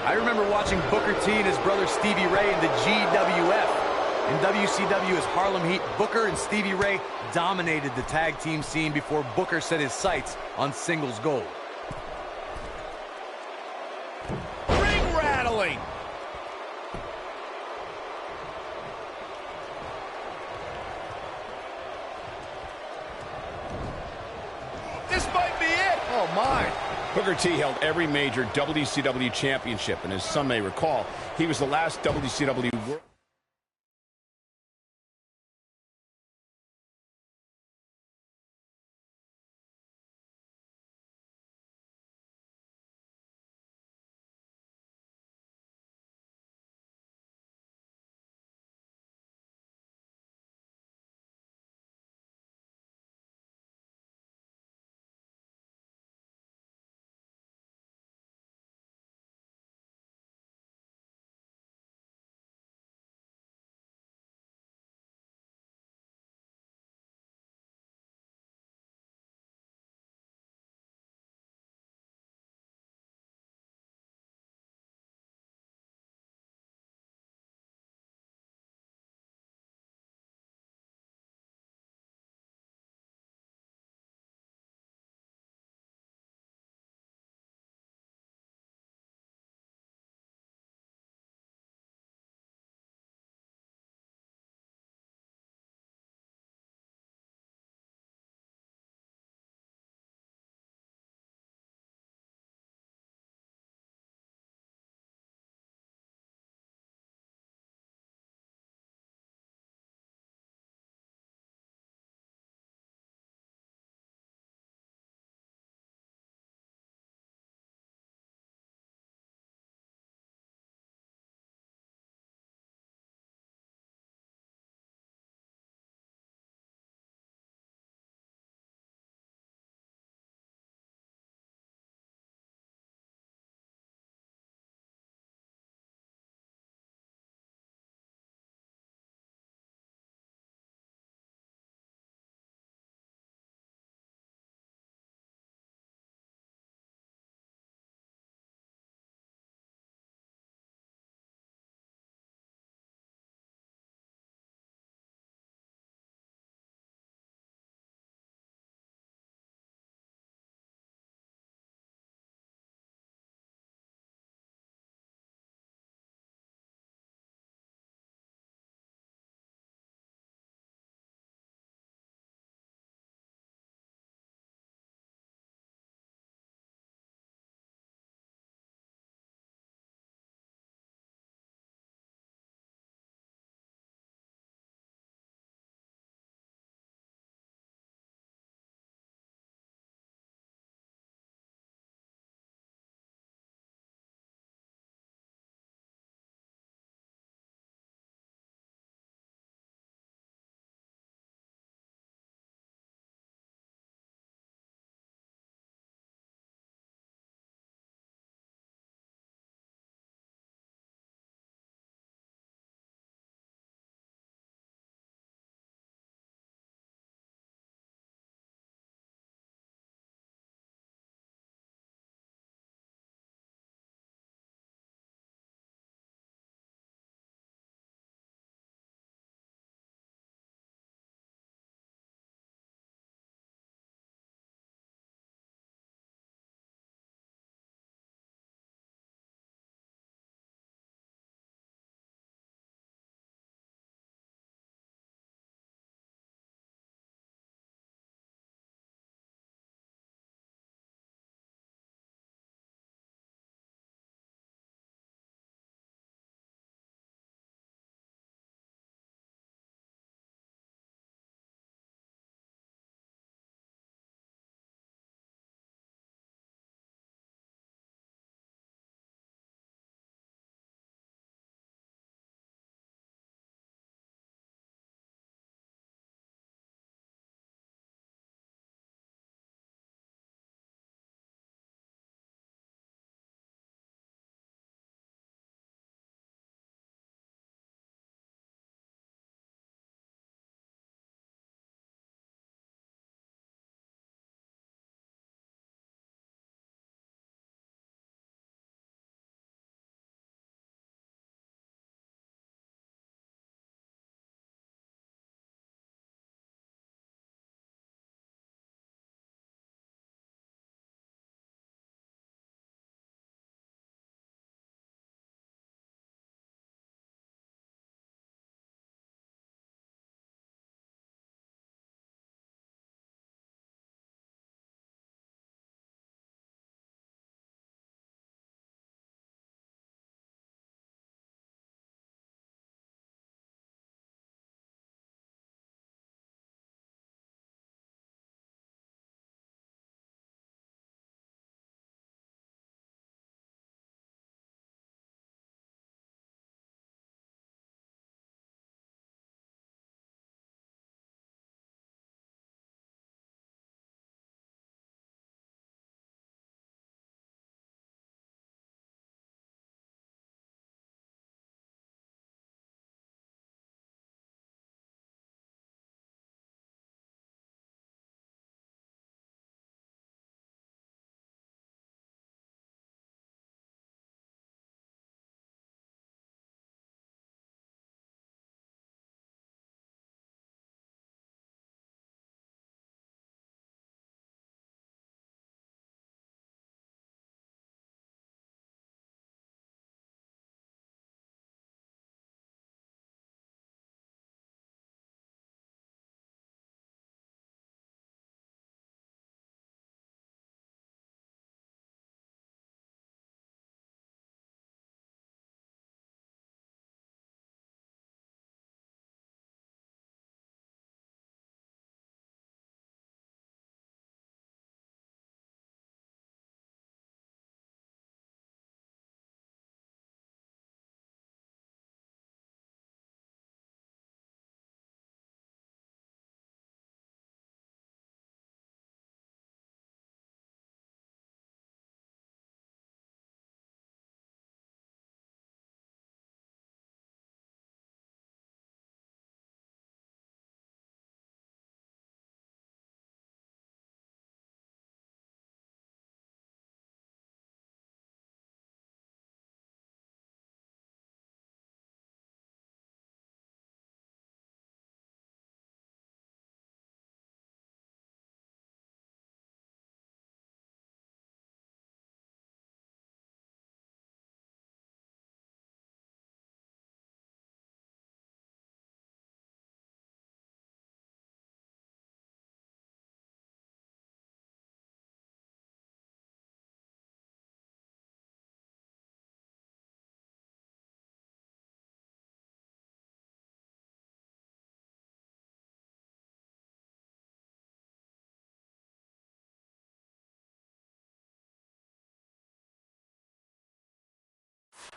I remember watching Booker T and his brother Stevie Ray in the GWF. In WCW as Harlem Heat, Booker and Stevie Ray dominated the tag team scene before Booker set his sights on singles gold. Ring rattling. This might be it. Oh, my. Booker T held every major WCW championship, and as some may recall, he was the last WCW World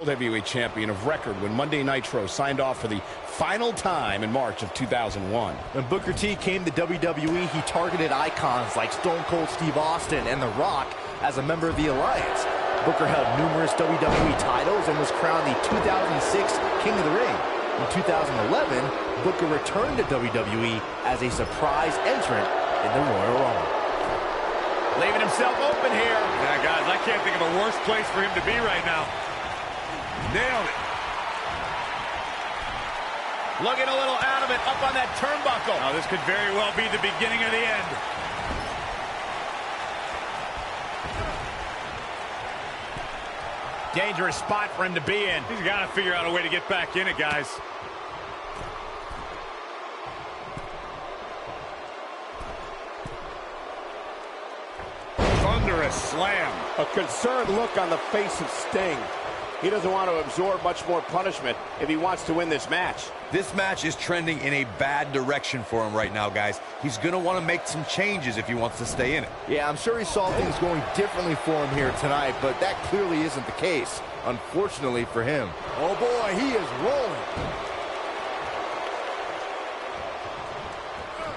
WWE champion of record when Monday Nitro signed off for the final time in March of 2001. When Booker T came to WWE, he targeted icons like Stone Cold Steve Austin and The Rock as a member of the Alliance. Booker held numerous WWE titles and was crowned the 2006 King of the Ring. In 2011, Booker returned to WWE as a surprise entrant in the Royal Rumble. Leaving himself open here. Yeah, guys, I can't think of a worse place for him to be right now. Nailed it. Looking a little out of it, up on that turnbuckle. Now, this could very well be the beginning of the end. Dangerous spot for him to be in. He's got to figure out a way to get back in it, guys. Thunderous slam. A concerned look on the face of Sting. He doesn't want to absorb much more punishment if he wants to win this match. This match is trending in a bad direction for him right now, guys. He's going to want to make some changes if he wants to stay in it. Yeah, I'm sure he saw things going differently for him here tonight, but that clearly isn't the case, unfortunately for him. Oh boy, he is rolling.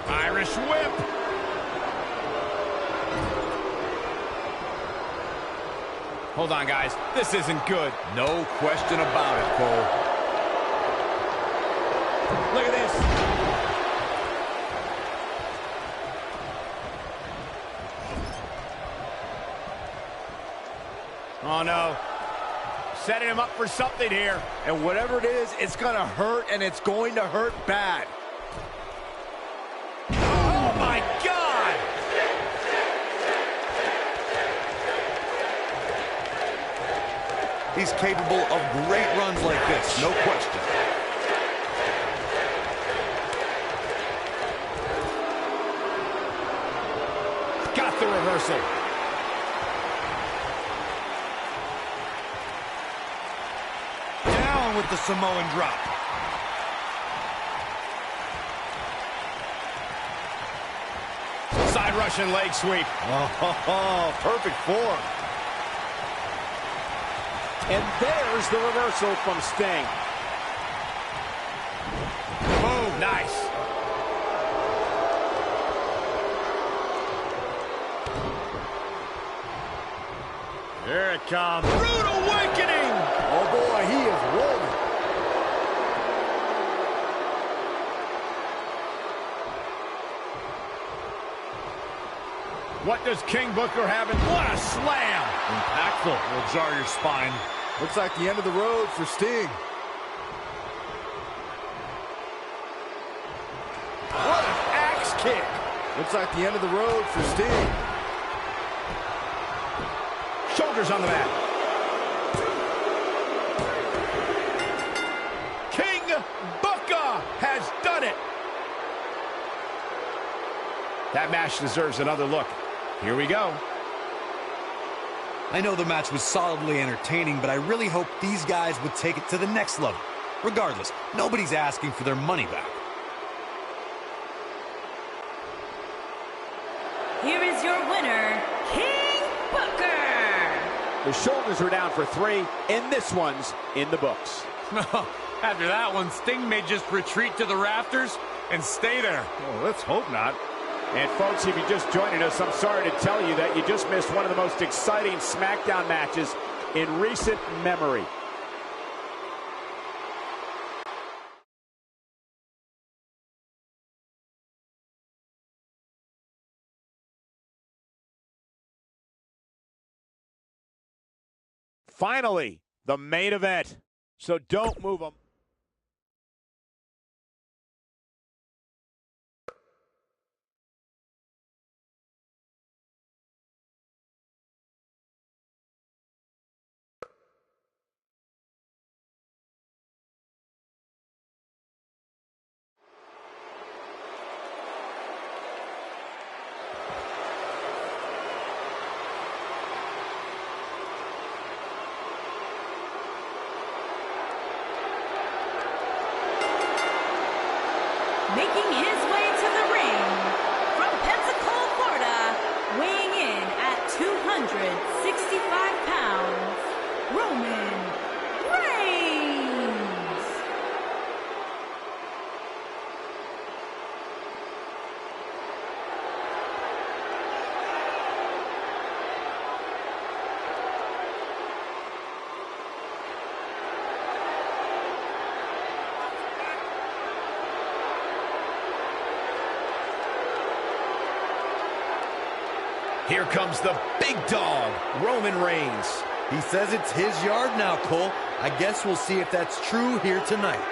Irish whip. Hold on, guys. This isn't good. No question about it, Cole. Look at this. Oh, no. Setting him up for something here. And whatever it is, it's going to hurt, and it's going to hurt bad. Oh, my God! He's capable of great runs like this, no question. Got the reversal. Down with the Samoan drop. Side Russian leg sweep. Oh, perfect form. And there's the reversal from Sting. Boom, nice. Here it comes. Rude awakening. Oh boy, he is rolling. What does King Booker have? And what a slam. Impactful. Will jar your spine. Looks like the end of the road for Sting. What an axe kick. Looks like the end of the road for Sting. Shoulders on the mat. King Booker has done it. That match deserves another look. Here we go. I know the match was solidly entertaining, but I really hope these guys would take it to the next level. Regardless, nobody's asking for their money back. Here is your winner, King Booker. The shoulders are down for 3, and this one's in the books. After that one, Sting may just retreat to the rafters and stay there. Oh, let's hope not. And folks, if you're just joining us, I'm sorry to tell you that you just missed one of the most exciting SmackDown matches in recent memory. Finally, the main event. So don't move them. Making his way to the ring from Pensacola, Florida, weighing in at 265 pounds, Roman Reigns. Here comes the big dog, Roman Reigns. He says it's his yard now, Cole. I guess we'll see if that's true here tonight.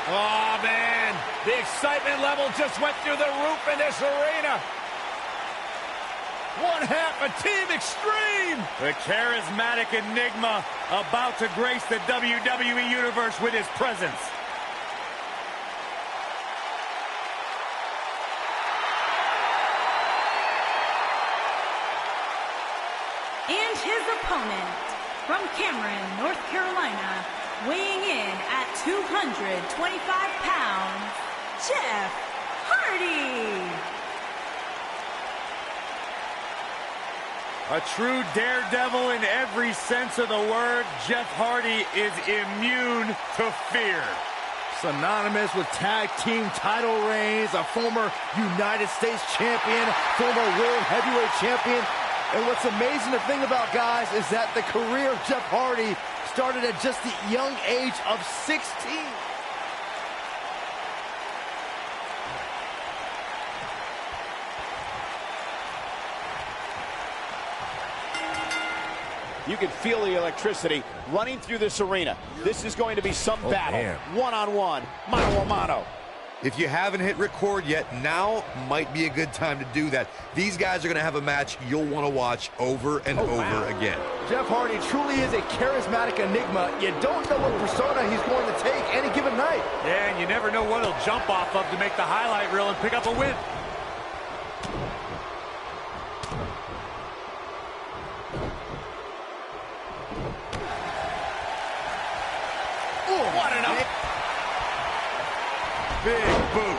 Oh, man. The excitement level just went through the roof in this arena. One half of Team Extreme. The charismatic enigma about to grace the WWE Universe with his presence. And his opponent, from Cameron, North Carolina, weighing in at 225 pounds, Jeff Hardy. A true daredevil in every sense of the word, Jeff Hardy is immune to fear. Synonymous with tag team title reigns, a former United States champion, former world heavyweight champion. And what's amazing to think about, guys, is that the career of Jeff Hardy started at just the young age of 16. You can feel the electricity running through this arena. This is going to be some battle. One-on-one, mano-a-mano. If you haven't hit record yet, now might be a good time to do that. These guys are going to have a match you'll want to watch over and over again. Jeff Hardy truly is a charismatic enigma. You don't know what persona he's going to take any given night. Yeah, and you never know what he'll jump off of to make the highlight reel and pick up a win. What an up. Big boot.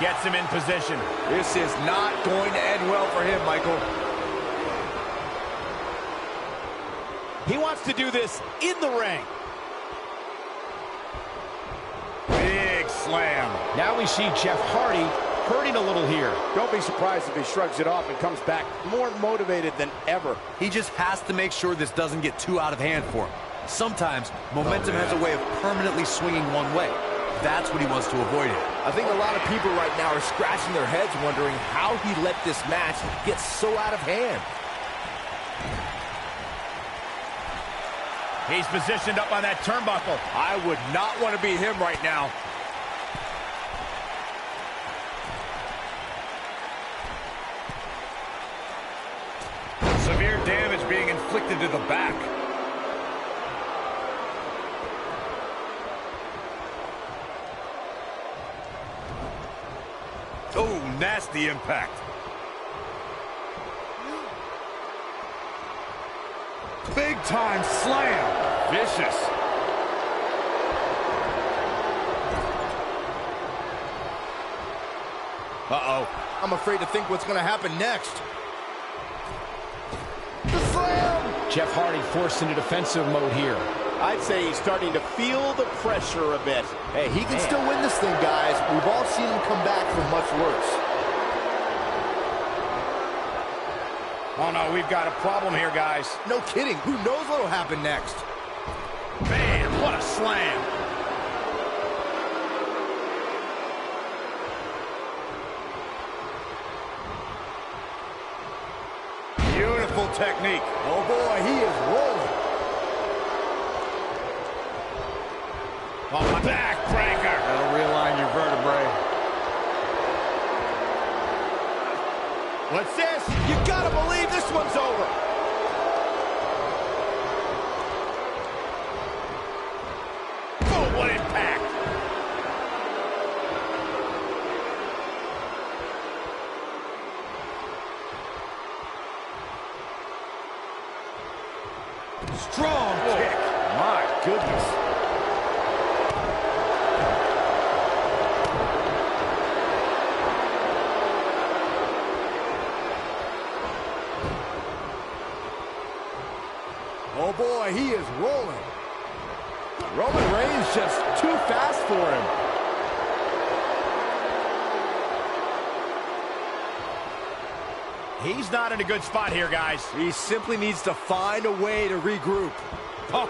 Gets him in position. This is not going to end well for him, Michael. He wants to do this in the ring. Big slam. Now we see Jeff Hardy hurting a little here. Don't be surprised if he shrugs it off and comes back more motivated than ever. He just has to make sure this doesn't get too out of hand for him. Sometimes momentum has a way of permanently swinging one way. That's what he wants to avoid here. I think a lot of people right now are scratching their heads wondering how he let this match get so out of hand. He's positioned up on that turnbuckle. I would not want to be him right now. Severe damage being inflicted to the back. Oh, nasty impact. Big time slam. Vicious. Uh-oh. I'm afraid to think what's going to happen next. The slam! Jeff Hardy forced into defensive mode here. I'd say he's starting to feel the pressure a bit. Hey, he can still win this thing, guys. We've all seen him come back from much worse. Oh, no, we've got a problem here, guys. No kidding. Who knows what'll happen next? Man, what a slam. Beautiful technique. Oh, boy, he is rolling. Oh, my backbreaker. That'll realign your vertebrae. What's this? You gotta believe this one's over. Strong kick. My goodness. Oh boy, he is rolling. Roman Reigns just too fast for him. He's not in a good spot here, guys. He simply needs to find a way to regroup. Oh,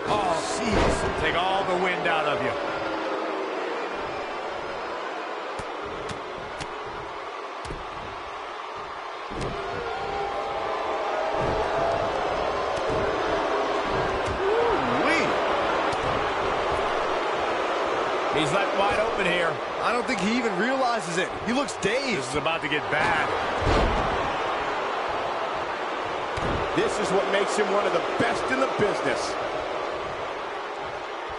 jeez. Take all the wind out of you. He's left wide open here. I don't think he even realizes it. He looks dazed. This is about to get bad. This is what makes him one of the best in the business.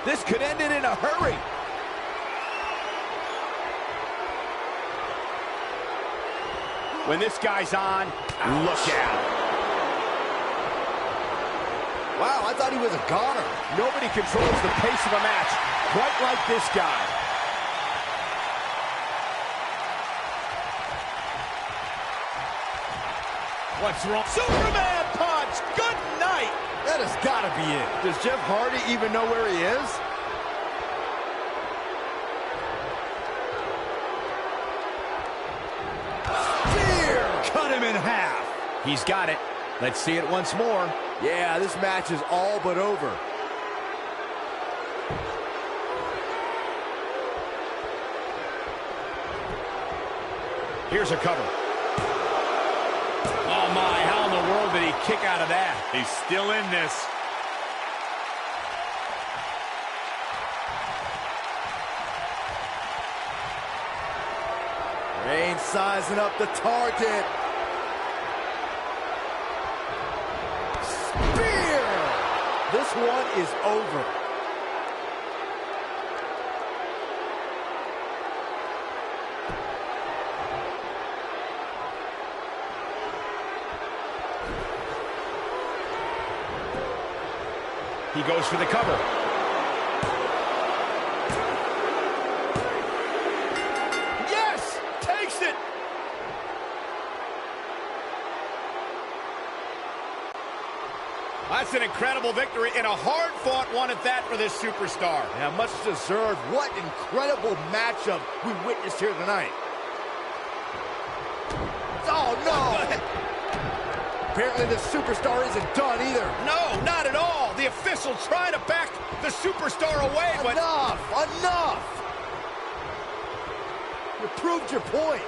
This could end it in a hurry. When this guy's on, look out. Wow, I thought he was a goner. Nobody controls the pace of a match quite like this guy. What's wrong? Superman punch! Good night! That has got to be it. Does Jeff Hardy even know where he is? Spear! Cut him in half. He's got it. Let's see it once more. Yeah, this match is all but over. Here's a cover. Oh, my. How in the world did he kick out of that? He's still in this. Reigns sizing up the target. Spear! This one is over. He goes for the cover. Yes! Takes it! That's an incredible victory and a hard-fought one at that for this superstar. Yeah, much deserved. What incredible matchup we witnessed here tonight. Oh, no! Apparently the superstar isn't done either. No, not at all. The official trying to back the superstar away, but... Enough! Enough! You proved your point.